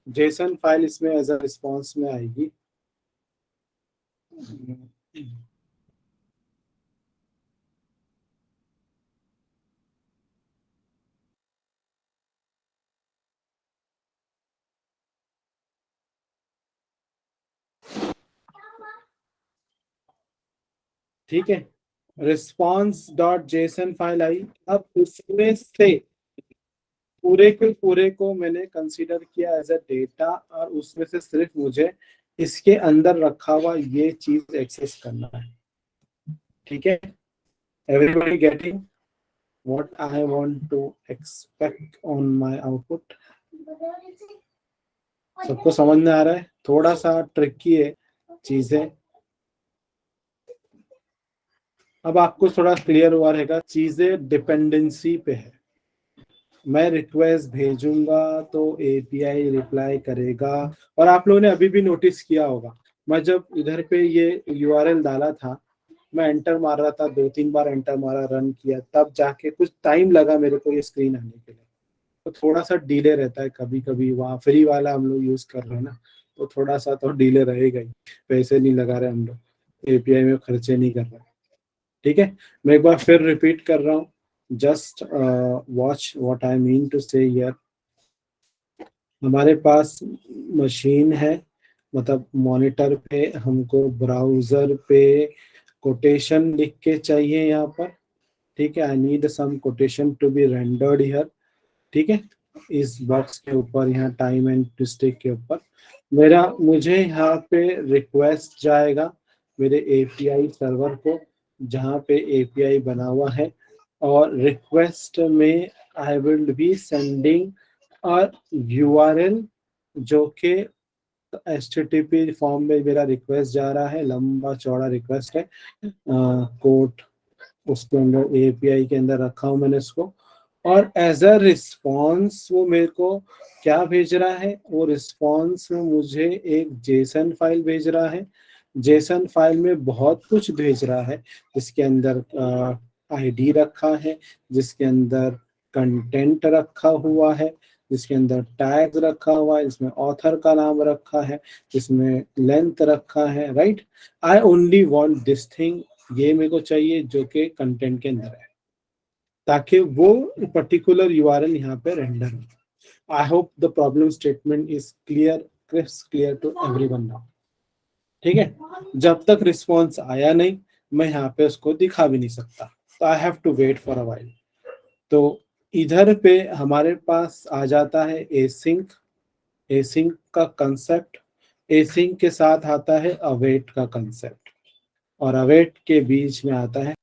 जेसन फाइल इसमें एज अ रिस्पॉन्स में आएगी। ठीक है, रिस्पॉन्स डॉट जेसन फाइल आई। अब उसमें से पूरे के पूरे को मैंने कंसीडर किया एज अ डेटा, और उसमें से सिर्फ मुझे इसके अंदर रखा हुआ ये चीज एक्सेस करना है। ठीक है, everybody getting what I want to expect on my output? सबको समझ में आ रहा है? थोड़ा सा ट्रिकी है चीजें। अब आपको थोड़ा क्लियर हुआ रहेगा, चीजें डिपेंडेंसी पे है। मैं रिक्वेस्ट भेजूंगा तो एपीआई रिप्लाई करेगा। और आप लोगों ने अभी भी नोटिस किया होगा, मैं जब इधर पे ये यूआरएल डाला था, मैं एंटर मार रहा था, 2-3 बार एंटर मारा, रन किया, तब जाके कुछ टाइम लगा मेरे को ये स्क्रीन आने के लिए। तो थोड़ा सा डिले रहता है कभी कभी, वहाँ फ्री वाला हम लोग यूज कर रहे हैं ना, तो थोड़ा सा तो डिले रहेगा ही। पैसे नहीं लगा रहे हम लोग, एपीआई में खर्चे नहीं कर रहे। ठीक है, मैं एक बार फिर रिपीट कर रहा हूँ, just watch what I mean to say here. हमारे पास मशीन है, मतलब मॉनिटर पे हमको ब्राउजर पे कोटेशन लिख के चाहिए यहाँ पर। ठीक है, I need some quotation to be rendered here. ठीक है, इस बॉक्स के ऊपर, यहाँ टाइम एंड मिस्टेक के ऊपर मेरा, मुझे यहाँ पे रिक्वेस्ट जाएगा मेरे एपीआई सर्वर को, जहाँ पे एपीआई बना हुआ है, और रिक्वेस्ट में I will be sending a URL, जो कि एचटीटीपी फॉर्म में मेरा रिक्वेस्ट जा रहा है, लंबा चौड़ा रिक्वेस्ट है, कोड उसके अंदर एपीआई के अंदर रखा हूं मैंने इसको। और एज अ रिस्पॉन्स वो मेरे को क्या भेज रहा है, वो रिस्पॉन्स में मुझे एक जेसन फाइल भेज रहा है। जेसन फाइल में बहुत कुछ भेज रहा है, जिसके अंदर आईडी रखा है, जिसके अंदर कंटेंट रखा हुआ है, जिसके अंदर टैग रखा हुआ है, जिसमें ऑथर का नाम रखा है, जिसमें लेंथ रखा है। Right, I only want this thing, ये मेरे को चाहिए जो कि कंटेंट के अंदर है, ताकि वो पर्टिकुलर यूआरएल यहाँ पे रेंडर हो। I hope the problem statement is clear, crisp clear to everyone now. ठीक है, जब तक रिस्पॉन्स आया नहीं, मैं यहाँ पे उसको दिखा भी नहीं सकता, तो I have to wait for a while. तो इधर पे हमारे पास आ जाता है एसिंक, एसिंक का कंसेप्ट। एसिंक के साथ आता है अवेट का कंसेप्ट, और अवेट के बीच में आता है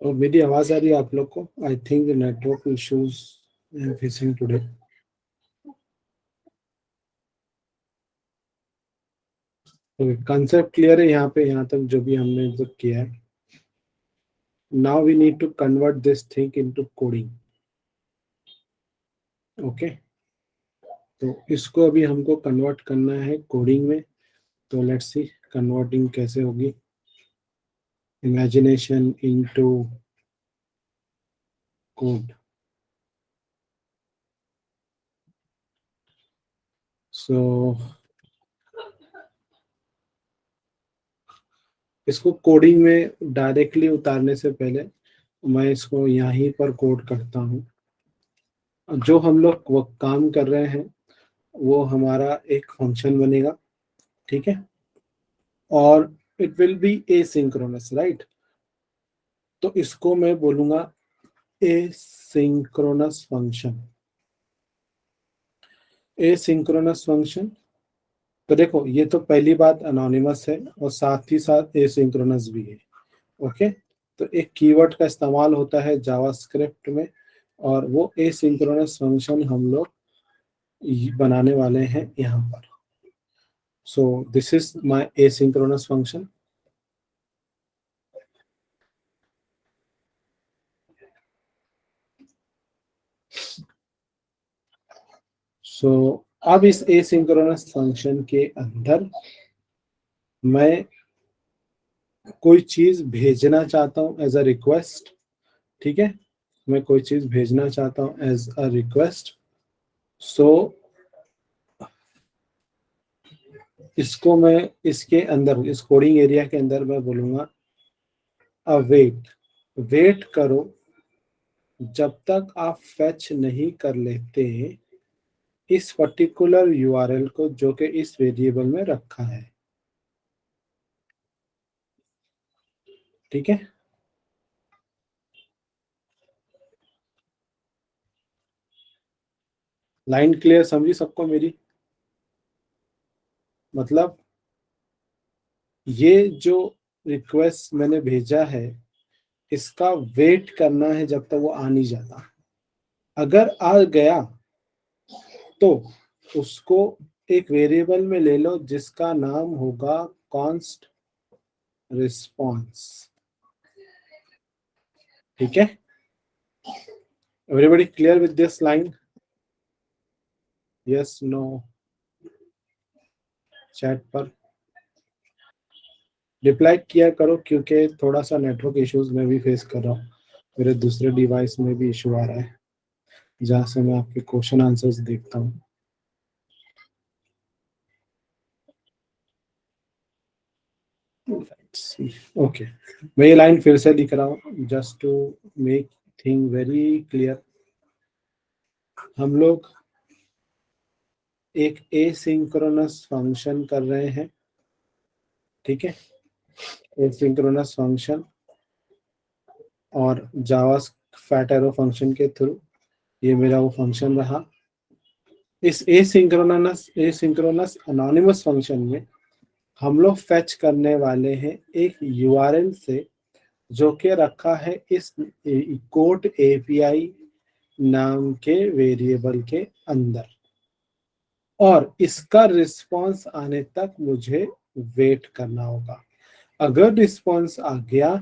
और मेरी आवाज आ रही है आप लोग को? I think network issues I am facing today. Concept clear है यहाँ पे, यहाँ तक जो भी हमने जो किया है। Now we need to convert this thing into coding. Okay, तो इसको अभी हमको कन्वर्ट करना है कोडिंग में। तो लेट्स सी कन्वर्टिंग कैसे होगी। Imagination into code. सो इसको कोडिंग में डायरेक्टली उतारने से पहले मैं इसको यहीं पर कोड करता हूँ। जो हम लोग वो काम कर रहे हैं वो हमारा एक फंक्शन बनेगा, ठीक है, और it will B asynchronous, right. तो इसको मैं बोलूंगा एसिंक्रोनस फंक्शन। एसिंक्रोनस फंक्शन, तो देखो ये तो पहली बात अनोनिमस है और साथ ही साथ एसिंक्रोनस भी है। ओके, तो एक कीवर्ड का इस्तेमाल होता है जावास्क्रिप्ट में, और वो एसिंक्रोनस फंक्शन हम लोग बनाने वाले हैं यहाँ पर। So this is my asynchronous function. So अब इस एसिंक्रोनस फंक्शन के अंदर मैं कोई चीज भेजना चाहता हूँ एज अ रिक्वेस्ट, ठीक है, मैं कोई चीज भेजना चाहता हूँ एज अ रिक्वेस्ट। सो इसको मैं इसके अंदर, इस कोडिंग एरिया के अंदर मैं बोलूंगा अवेट, वेट करो जब तक आप फेच नहीं कर लेते इस पर्टिकुलर यूआरएल को जो कि इस वेरिएबल में रखा है, ठीक है। लाइन क्लियर समझी सबको मेरी? मतलब ये जो रिक्वेस्ट मैंने भेजा है इसका वेट करना है जब तक वो आ नहीं जाता। अगर आ गया तो उसको एक वेरिएबल में ले लो जिसका नाम होगा कॉन्स्ट रिस्पॉन्स, ठीक है। Everybody clear with this line? Yes, no, chat पर रिप्लाई किया करो क्योंकि थोड़ा सा नेटवर्क इश्यूज मैं भी फेस कर रहा हूँ। मेरे दूसरे डिवाइस में भी इशू आ रहा है जहाँ से मैं आपके क्वेश्चन आंसर्स देखता हूँ। ओके, मैं ये लाइन फिर से लिख रहा हूँ just to make thing very clear. हम लोग एक एसिंक्रोनस फंक्शन कर रहे हैं, ठीक है, एसिंक्रोनस फंक्शन, और जावा फैट एरो फंक्शन के थ्रू ये मेरा वो फंक्शन रहा। इस एसिंक्रोनस अनोनिमस फंक्शन में हम लोग फेच करने वाले हैं एक यूआरएल से जो कि रखा है इस कोड एपीआई नाम के वेरिएबल के अंदर, और इसका रिस्पॉन्स आने तक मुझे वेट करना होगा। अगर रिस्पॉन्स आ गया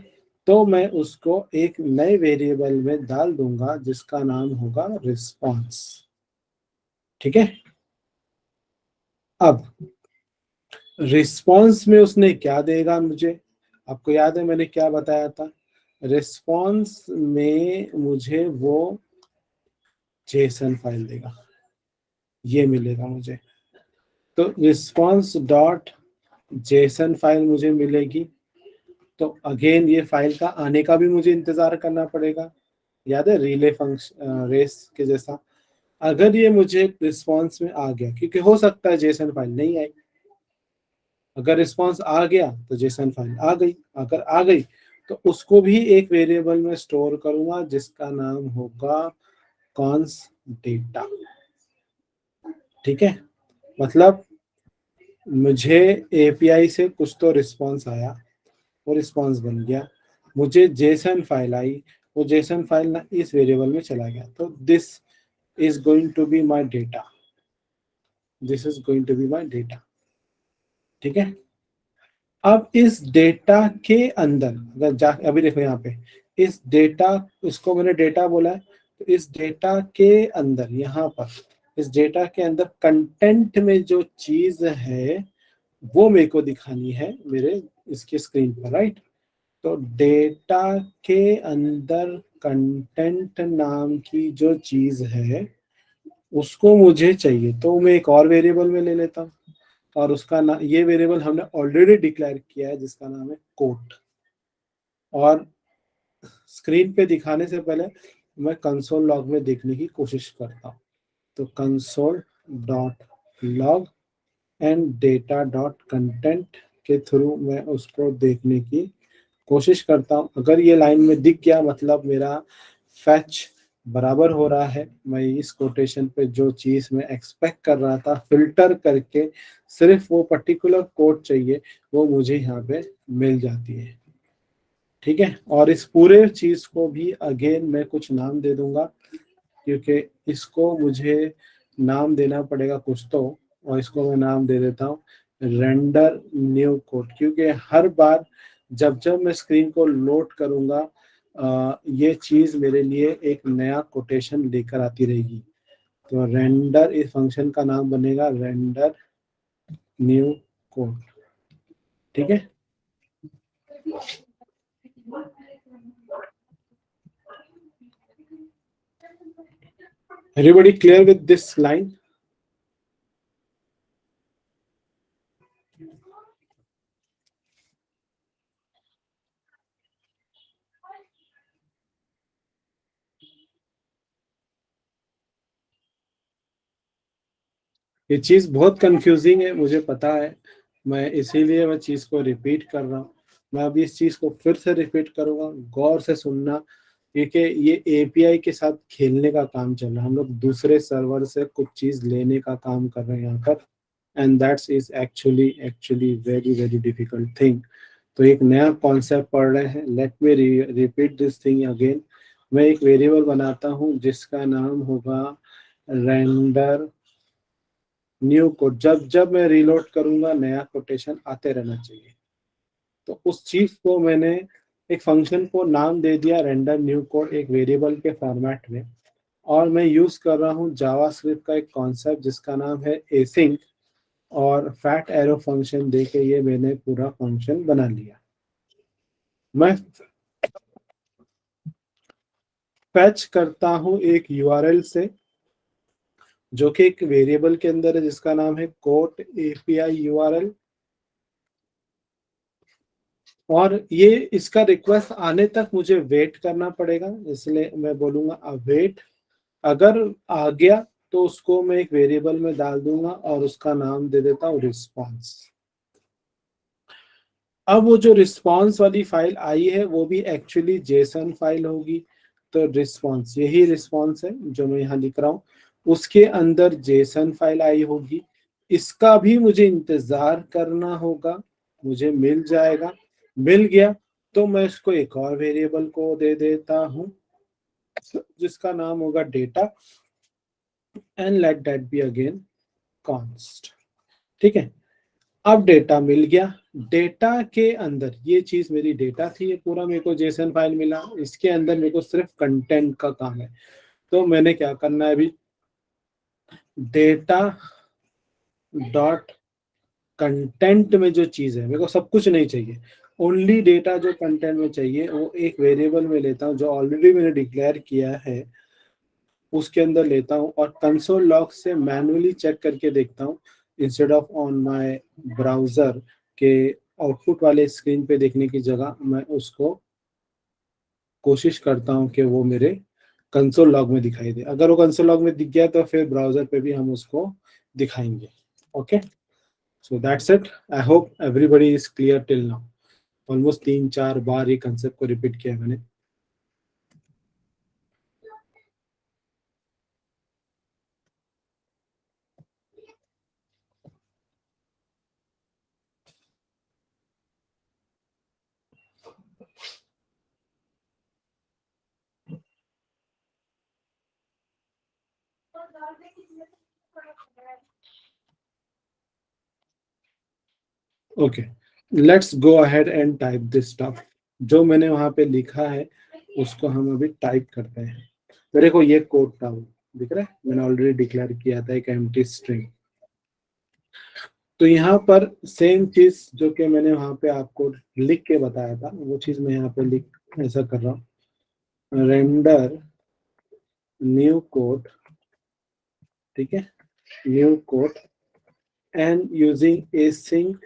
तो मैं उसको एक नए वेरिएबल में डाल दूंगा जिसका नाम होगा रिस्पॉन्स, ठीक है। अब रिस्पॉन्स में उसने क्या देगा मुझे, आपको याद है मैंने क्या बताया था? रिस्पॉन्स में मुझे वो जेसन फाइल देगा, ये मिलेगा मुझे। तो रिस्पॉन्स डॉट जेसन फाइल मुझे मिलेगी। तो अगेन ये फाइल का आने का भी मुझे इंतजार करना पड़ेगा, याद है रिले फंक्शन रेस के जैसा। अगर ये मुझे रिस्पॉन्स में आ गया, क्योंकि हो सकता है जेसन फाइल नहीं आई, अगर रिस्पॉन्स आ गया तो जेसन फाइल आ गई, अगर आ गई तो उसको भी एक वेरिएबल में स्टोर करूंगा जिसका नाम होगा कॉन्स डेटा, ठीक है। मतलब मुझे एपीआई से कुछ तो रिस्पॉन्स आया, वो रिस्पॉन्स बन गया, मुझे जेसन फाइल आई, वो जेसन फाइल ना इस वेरिएबल में चला गया, तो this is going to be my data, this is going to be my data. ठीक है, अब इस डेटा के अंदर अगर जा, अभी देखो यहाँ पे इस डेटा, इसको मैंने डेटा बोला है, तो इस डेटा के अंदर यहाँ पर इस डेटा के अंदर कंटेंट में जो चीज है वो मेरे को दिखानी है मेरे इसके स्क्रीन पर, राइट। तो डेटा के अंदर कंटेंट नाम की जो चीज है उसको मुझे चाहिए, तो मैं एक और वेरिएबल में ले लेता हूँ, और उसका नाम, ये वेरिएबल हमने ऑलरेडी डिक्लेयर किया है जिसका नाम है कोट। और स्क्रीन पे दिखाने से पहले मैं कंसोल लॉग में देखने की कोशिश करता हूँ, तो console dot log and data dot content के थ्रू मैं उसको देखने की कोशिश करता हूँ। अगर ये लाइन में दिख गया मतलब मेरा फैच बराबर हो रहा है, मैं इस कोटेशन पे जो चीज मैं एक्सपेक्ट कर रहा था फिल्टर करके सिर्फ वो पर्टिकुलर कोड चाहिए, वो मुझे यहाँ पे मिल जाती है। ठीक है, और इस पूरे चीज को भी अगेन मैं कुछ नाम दे दूंगा, क्योंकि इसको मुझे नाम देना पड़ेगा कुछ तो, और इसको मैं नाम दे देता हूँ रेंडर न्यू कोड, क्योंकि हर बार जब जब मैं स्क्रीन को लोड करूंगा ये चीज मेरे लिए एक नया कोटेशन लेकर आती रहेगी। तो रेंडर इस फंक्शन का नाम बनेगा रेंडर न्यू कोड। ठीक है, everybody clear with this line? ये चीज बहुत कंफ्यूजिंग है, मुझे पता है, मैं इसीलिए मैं चीज को रिपीट कर रहा हूँ। मैं अभी इस चीज को फिर से रिपीट करूंगा, गौर से सुनना, क्योंकि ये एपीआई के साथ खेलने का काम चल रहा है, हम लोग दूसरे सर्वर से कुछ चीज लेने का काम कर रहे हैं यहाँ पर, and that's is actually actually very very difficult thing. तो एक नया कॉन्सेप्ट पढ़ रहे हैं, let me repeat this thing again. मैं एक वेरिएबल बनाता हूँ जिसका नाम होगा रेंडर न्यू कोड, जब जब मैं रीलोड करूंगा नया कोटेशन आते रहना चाहिए। तो उस चीज को मैंने एक फंक्शन को नाम दे दिया रेंडर न्यू कोड एक वेरिएबल के फॉर्मेट में, और मैं यूज कर रहा हूँ जावास्क्रिप्ट का एक कॉन्सेप्ट जिसका नाम है एसिंक, और फैट एरो फंक्शन दे के ये मैंने पूरा फंक्शन बना लिया। मैं फैच करता हूँ एक यूआरएल से जो कि एक वेरिएबल के अंदर है जिसका नाम है कोट एपीआई यूआरएल, और ये इसका रिक्वेस्ट आने तक मुझे वेट करना पड़ेगा, इसलिए मैं बोलूंगा अवेट। अगर आ गया तो उसको मैं एक वेरिएबल में डाल दूंगा और उसका नाम दे देता हूँ रिस्पॉन्स। अब वो जो रिस्पॉन्स वाली फाइल आई है वो भी एक्चुअली जेसन फाइल होगी, तो रिस्पॉन्स यही रिस्पॉन्स है जो मैं यहाँ लिख रहा हूँ, उसके अंदर जेसन फाइल आई होगी, इसका भी मुझे इंतजार करना होगा, मुझे मिल जाएगा। मिल गया तो मैं इसको एक और वेरिएबल को दे देता हूँ जिसका नाम होगा data, and let that be again const. ठीक है, अब डेटा मिल गया, डेटा के अंदर ये चीज मेरी डेटा थी, ये पूरा मेरे को जेसन फाइल मिला, इसके अंदर मेरे को सिर्फ कंटेंट का काम है। तो मैंने क्या करना है अभी, डेटा डॉट कंटेंट में जो चीज है मेरे को सब कुछ नहीं चाहिए, ओनली डेटा जो कंटेंट में चाहिए वो एक वेरिएबल में लेता हूँ जो ऑलरेडी मैंने डिक्लेयर किया है, उसके अंदर लेता हूँ और कंसोल लॉग से मैन्युअली चेक करके देखता हूँ, instead of on my browser के आउटपुट वाले स्क्रीन पे देखने की जगह मैं उसको कोशिश करता हूँ कि वो मेरे कंसोल लॉग में दिखाई दे। अगर वो कंसोल लॉग में दिख गया तो फिर ब्राउजर पे भी हम उसको दिखाएंगे। Okay, so that's it, I hope everybody is clear till now. Almost 3-4 बार ये कंसेप्ट को रिपीट किया है मैंने। Okay, let's go ahead and type this stuff. जो मैंने वहां पे लिखा है उसको हम अभी टाइप करते हैं। मेरे को ये कोड था, वो दिख रहा है, मैंने ऑलरेडी डिक्लेयर किया था एक एम्प्टी स्ट्रिंग। तो यहाँ पर सेम चीज जो कि मैंने वहां पे आपको लिख के बताया था, वो चीज मैं यहाँ पे लिख ऐसा कर रहा हूँ, रेंडर न्यू कोड, ठीक है, new code and using async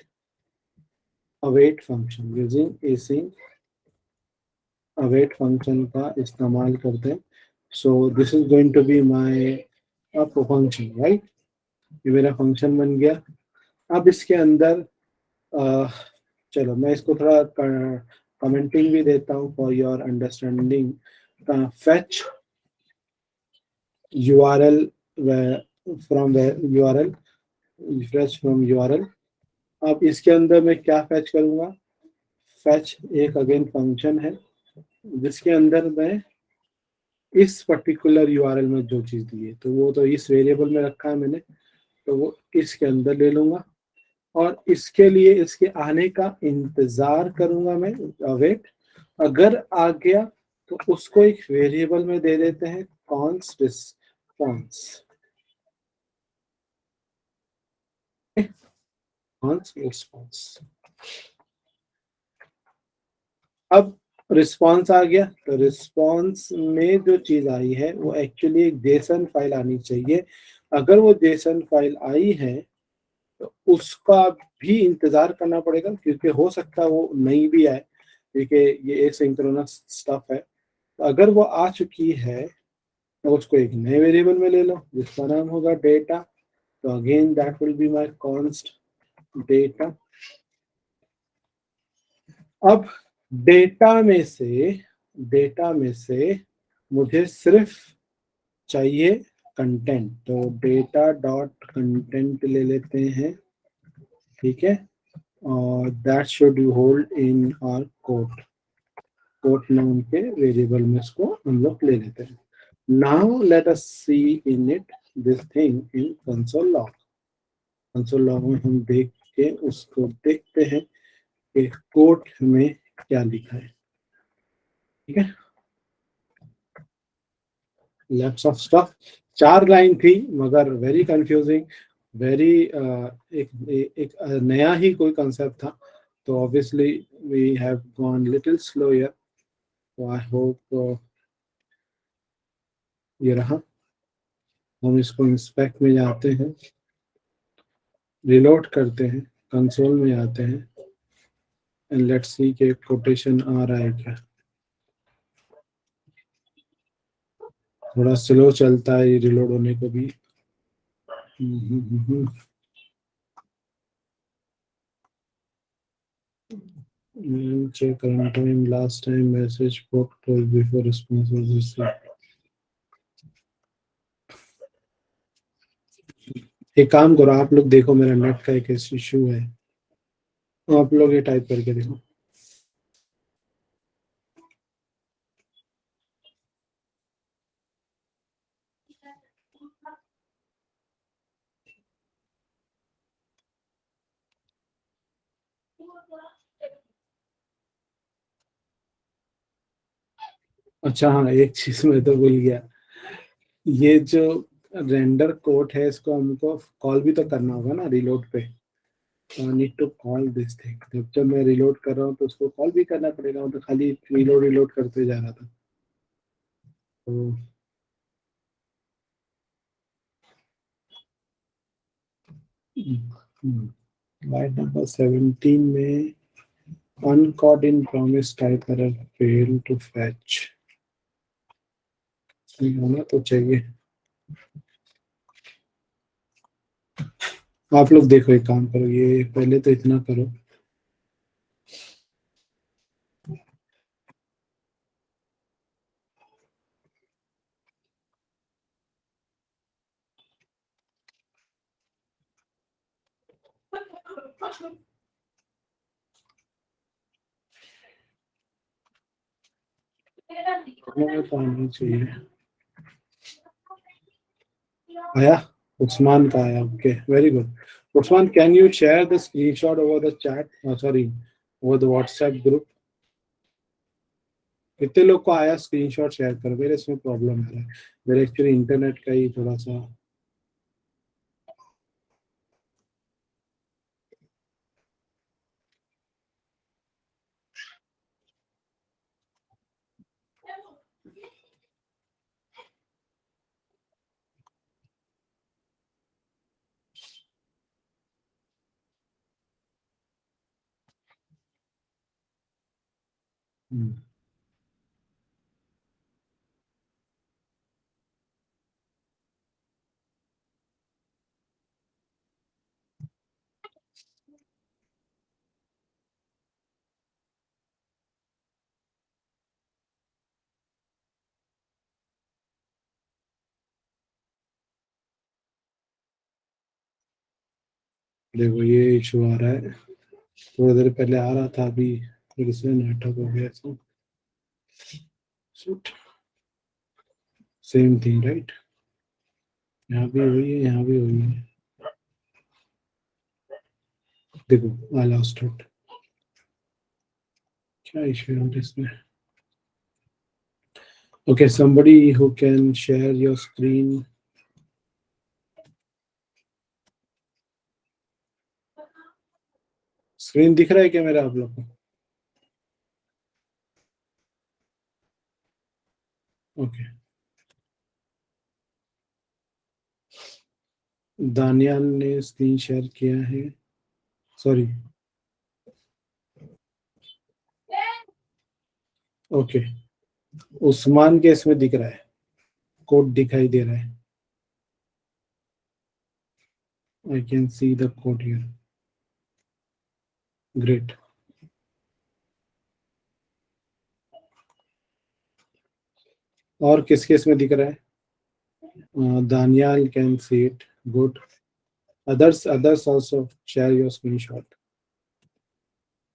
await function, using async await function का इस्तेमाल करते हैं। So this is going to be my up function, right. ये मेरा फंक्शन बन गया। अब इसके अंदर चलो मैं इसको थोड़ा कमेंटिंग भी देता हूँ for your understanding. Fetch URL from URL, fetch from URL। अब इसके अंदर मैं क्या फेच करूंगा, फेच एक अगेन फंक्शन है जिसके अंदर मैं इस पर्टिकुलर URL में जो चीज दी है तो वो तो इस वेरिएबल में रखा है मैंने, तो वो इसके अंदर ले लूंगा और इसके लिए इसके आने का इंतजार करूंगा मैं, अवेट। अगर आ गया तो उसको एक वेरिएबल में दे देते हैं कॉन्स्ट रिस्पॉन्स, कॉन्स्ट रिस्पॉन्स। अब रिस्पॉन्स आ गया तो रिस्पॉन्स में जो चीज आई है वो एक्चुअली एक जेसन फाइल आनी चाहिए। अगर वो जेसन फाइल आई है तो उसका भी इंतजार करना पड़ेगा, क्योंकि हो सकता है वो नहीं भी आए, क्योंकि ये एसिंक्रोनस स्टफ है। तो अगर वो आ चुकी है तो उसको एक नए वेरिएबल में ले लो जिसका नाम होगा डेटा। तो again that will be my const data. अब डेटा में से मुझे सिर्फ चाहिए कंटेंट, तो डेटा डॉट कंटेंट ले लेते हैं, ठीक है। और that should hold in our quote नाम के वेरिएबल में इसको हम लोग ले लेते हैं। Now let us see in it this thing in console log. Console log में हम देख के उसको देखते हैं कि कोड में क्या लिखा है, ठीक है। लैप्स ऑफ स्टफ 4 लाइन थी मगर वेरी कंफ्यूजिंग, वेरी एक नया ही कोई कंसेप्ट था। तो obviously we have gone little slow here. तो आई होप ये रहा। हम इसको इंस्पेक्ट में जाते हैं, रिलोड करते हैं, कंसोल में आते हैं एंड लेट्स सी कि कोटेशन आ रहा है क्या। थोड़ा स्लो चलता है ये रिलोड होने को भी। check current time, last time message booked was before response was received। एक काम करो, आप लोग देखो मेरा नेट का एक इशू है, तो आप लोग ये टाइप करके देखो। अच्छा हाँ, एक चीज मैं तो भूल गया, ये जो रेंडर कोड है इसको हमको कॉल भी तो करना होगा ना रिलोड पे। Need to call this thing. जब मैं रिलोड कर रहा हूँ तो उसको कॉल भी करना पड़ेगा, तो खाली रिलोड रिलोड करते जा रहा था। तो लाइन नंबर 17 में uncaught in promise type error fail to fetch ये होना तो चाहिए। आप लोग देखो, एक काम करो, ये पहले तो इतना करो। हमें तो आनी चाहिए। आया, उस्मान का आया, okay very good. Usman, can you share the screenshot over the chat, sorry over the WhatsApp group? कितने लोग को आया? स्क्रीनशॉट शेयर करो, मेरे इसमें प्रॉब्लम आ रहा है, मेरे एक्चुअली इंटरनेट का ही थोड़ा सा। हम्म, देखो ये इशू आ रहा है, थोड़ी देर पहले आ रहा था, अभी फिर से नाटक हो गया इसमें। सेम थिंग राइट, यहाँ भी हुई है, यहाँ भी हुई है। देखो आई लॉस्ट इट, क्या इशू है इसमें? Okay, somebody who can share your screen। Screen दिख रहा है क्या मेरा आप लोग को? ओके, दानियाल ने स्क्रीन शेयर किया है, सॉरी। ओके, उस्मान के इसमें दिख रहा है, कोड दिखाई दे रहा है, I can see the code here, great. और किस किस में दिख रहा है? Daniyal can see it, good. Others also share your screenshot.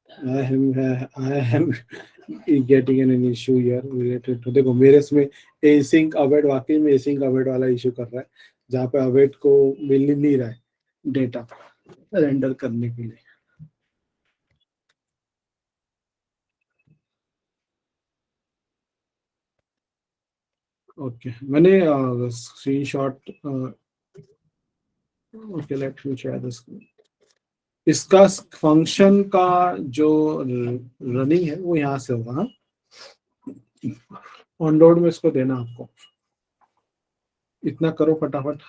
I am getting an issue here related to, देखो मेरे इसमें एसिंक अवेट, वाकई में एसिंक अवेट वाला इशू कर रहा है, जहाँ पे अवेट को मिल ही नहीं रहा है डेटा रेंडर करने के लिए। ओके, मैंने screenshot, okay let me share this. इसका फंक्शन का जो रनिंग है वो यहाँ से होगा, हाँ, ऑन रोड में इसको देना आपको, इतना करो फटाफट।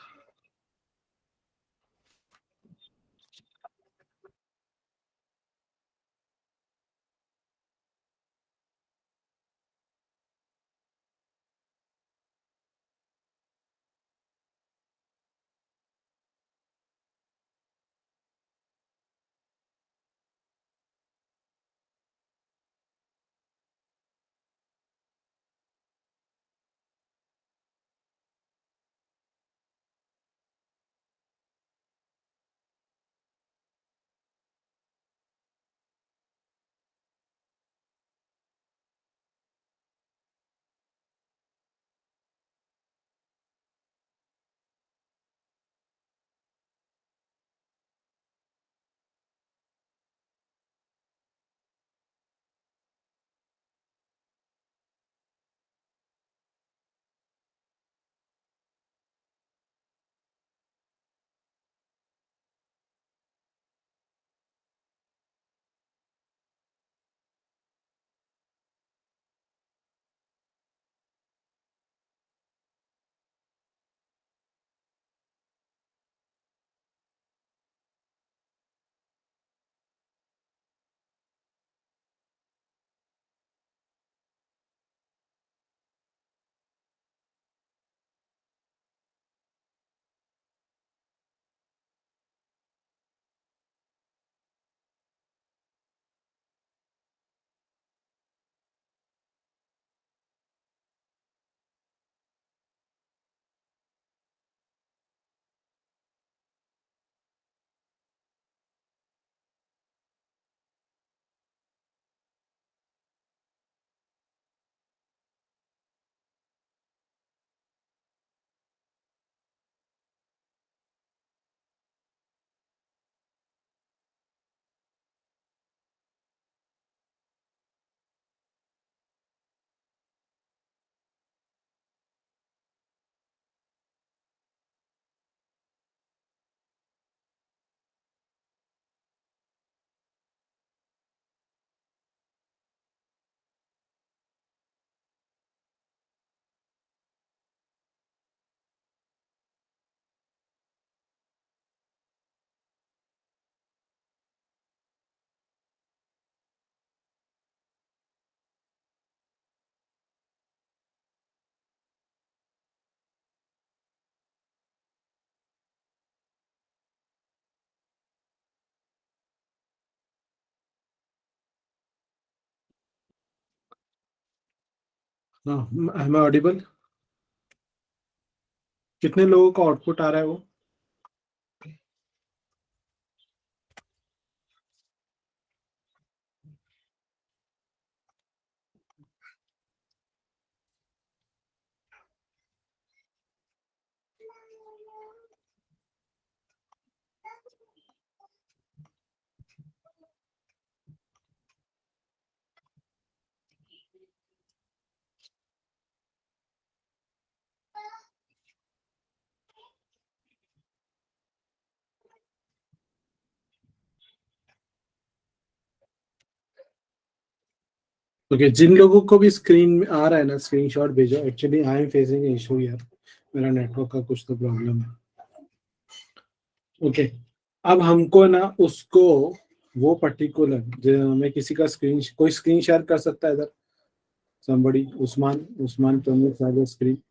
हाँ, am I ऑडिबल? कितने लोगों का आउटपुट आ रहा है वो? ओके, जिन लोगों को भी स्क्रीन में आ रहा है ना, स्क्रीनशॉट भेजो। Actually I am facing issue यार, मेरा नेटवर्क का कुछ तो प्रॉब्लम है। ओके, अब हमको ना उसको, वो पर्टिकुलर जो मैं किसी का कोई स्क्रीन शेयर कर सकता है इधर? समबड़ी, उस्मान, उस्मान प्रमुख स्क्रीन।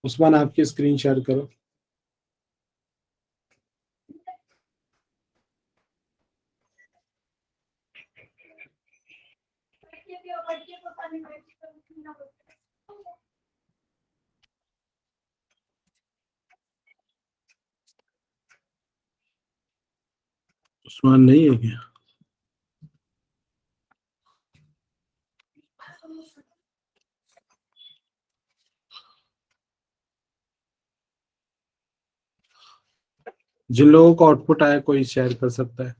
उस्मान, आपकी स्क्रीन शेयर करो। उस्मान नहीं है क्या? जिन लोगों को आउटपुट आया कोई शेयर कर सकता है?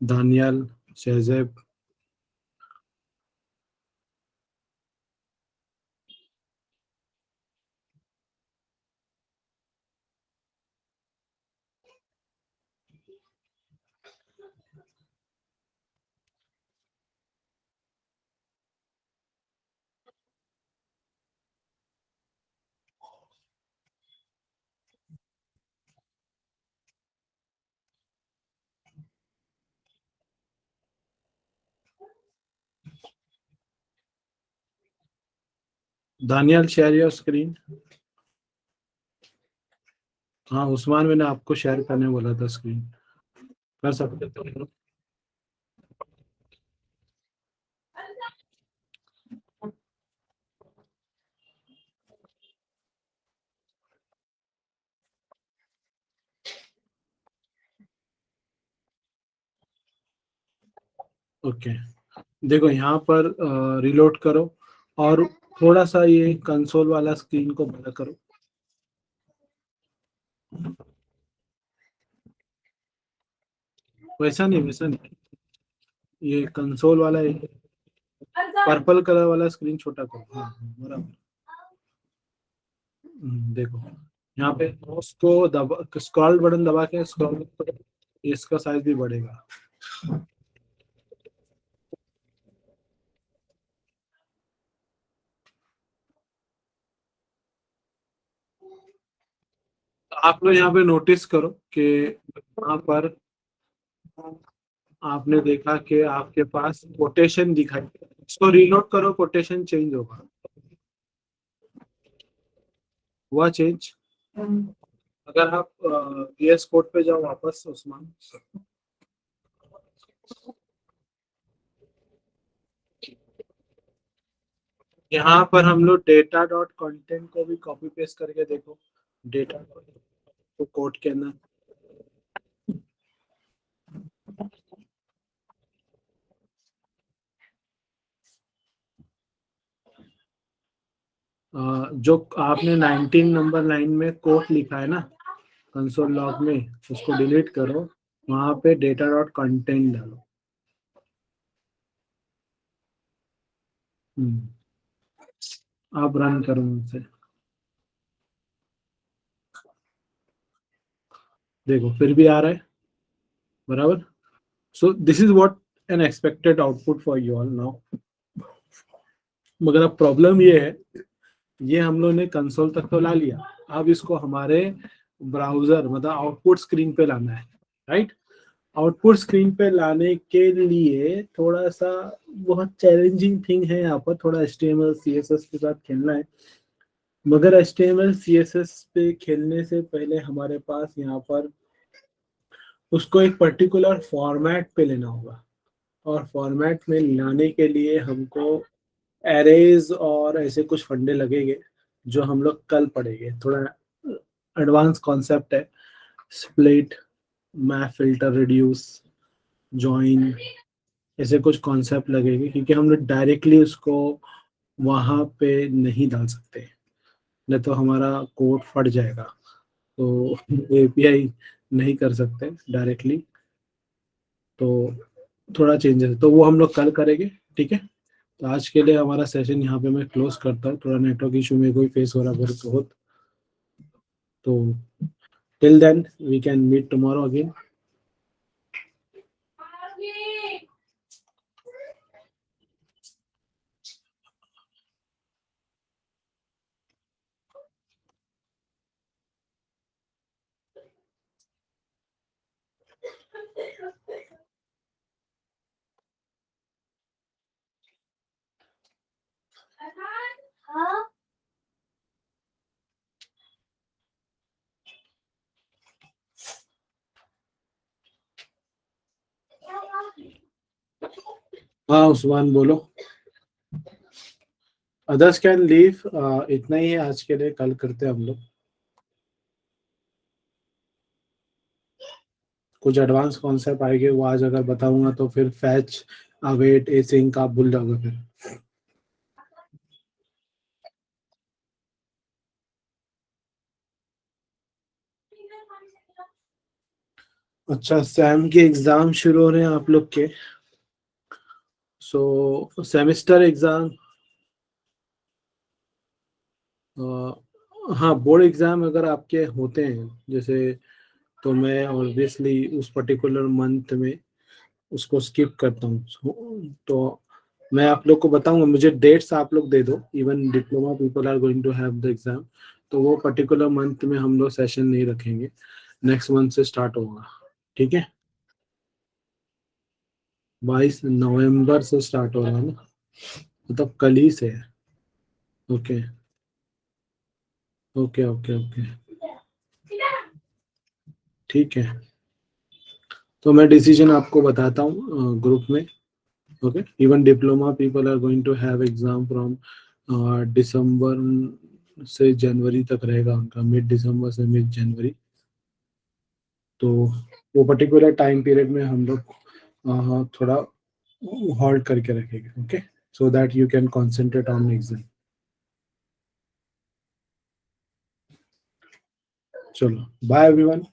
Daniyal, Shahzaib. Daniyal, share your screen. हाँ उस्मान, मैंने आपको शेयर करने बोला था स्क्रीन। कर सकते हो? ओके, देखो यहाँ पर रिलोड करो और थोड़ा सा ये कंसोल वाला स्क्रीन को बड़ा करो। वैसा नहीं, वैसा नहीं, ये कंसोल वाला, पर्पल कलर वाला स्क्रीन छोटा करो। हाँ हाँ, बराबर। देखो यहाँ पे माउस को दबा, स्क्रॉल बटन दबा के स्क्रॉल करो, इसका साइज भी बढ़ेगा। तो आप लोग यहाँ पे नोटिस करो कि यहाँ पर आपने देखा कि आपके पास कोटेशन दिखाई, इसको रीलोड करो, कोटेशन चेंज होगा। हुआ चेंज? अगर आप VS कोड पे जाओ वापस उस्मान, यहाँ पर हम लोग डेटा डॉट कंटेंट को भी कॉपी पेस्ट करके देखो। डेटा तो कोड के अंदर जो आपने 19 नंबर लाइन में कोड लिखा है ना कंसोल लॉग में, उसको डिलीट करो, वहां पे डेटा डॉट कंटेंट डालो। आप रन करो उनसे, देखो फिर भी आ रहा है बराबर। सो this is what an expected output for you all now. मगर अब प्रॉब्लम ये है, ये हम लोग ने कंसोल तक तो ला लिया, अब इसको हमारे ब्राउजर मतलब आउटपुट स्क्रीन पे लाना है, राइट? आउटपुट स्क्रीन पे लाने के लिए थोड़ा सा बहुत चैलेंजिंग थिंग है, यहाँ पर थोड़ा HTML CSS के साथ खेलना है। मगर HTML CSS पे खेलने से पहले हमारे पास यहाँ पर उसको एक पर्टिकुलर फॉर्मेट पे लेना होगा, और फॉर्मेट में लाने के लिए हमको एरेज और ऐसे कुछ फंडे लगेंगे जो हम लोग कल पढ़ेंगे। थोड़ा एडवांस कॉन्सेप्ट है। Split, map filter, reduce, join, ऐसे कुछ कॉन्सेप्ट लगेंगे, क्योंकि हम लोग डायरेक्टली उसको वहाँ पे नहीं डाल सकते, नहीं तो हमारा कोड फट जाएगा। तो API नहीं कर सकते डायरेक्टली, तो थोड़ा चेंजेस है, तो वो हम लोग कल करेंगे। ठीक है, तो आज के लिए हमारा सेशन यहाँ पे मैं क्लोज करता हूँ। थोड़ा नेटवर्क इशू मेरे को ही फेस हो रहा है बहुत। तो till then we can meet tomorrow again. हाँ उस्मान बोलो। Others can leave. इतना ही है आज के लिए, कल करते हैं हम लोग। कुछ एडवांस कॉन्सेप्ट आएंगे वो आज अगर बताऊंगा तो फिर फैच, अवेट, एसिंक आप भूल जाओगे फिर। अच्छा, सैम के एग्जाम शुरू हो रहे हैं आप लोग के। सो सेमेस्टर एग्जाम, हाँ बोर्ड एग्जाम अगर आपके होते हैं जैसे, तो मैं ऑब्वियसली उस पर्टिकुलर मंथ में उसको स्किप करता हूँ। तो मैं आप लोग को बताऊंगा, मुझे डेट्स आप लोग दे दो। Even diploma people are going to have the exam, तो वो पर्टिकुलर मंथ में हम लोग सेशन नहीं रखेंगे, नेक्स्ट मंथ से स्टार्ट होगा। ठीक है, 22 नवंबर से स्टार्ट हो रहा है ना, मतलब कल ही से है। ओके ओके ओके ओके, ठीक है। तो मैं डिसीजन आपको बताता हूँ ग्रुप में। Okay, even diploma people are going to have exam from December से जनवरी तक रहेगा उनका, मिड दिसंबर से मिड जनवरी। तो वो पर्टिकुलर टाइम पीरियड में हम लोग थोड़ा हॉल्ट करके रखेंगे। Okay, so that you can concentrate on exam. चलो, बाय एवरीवन।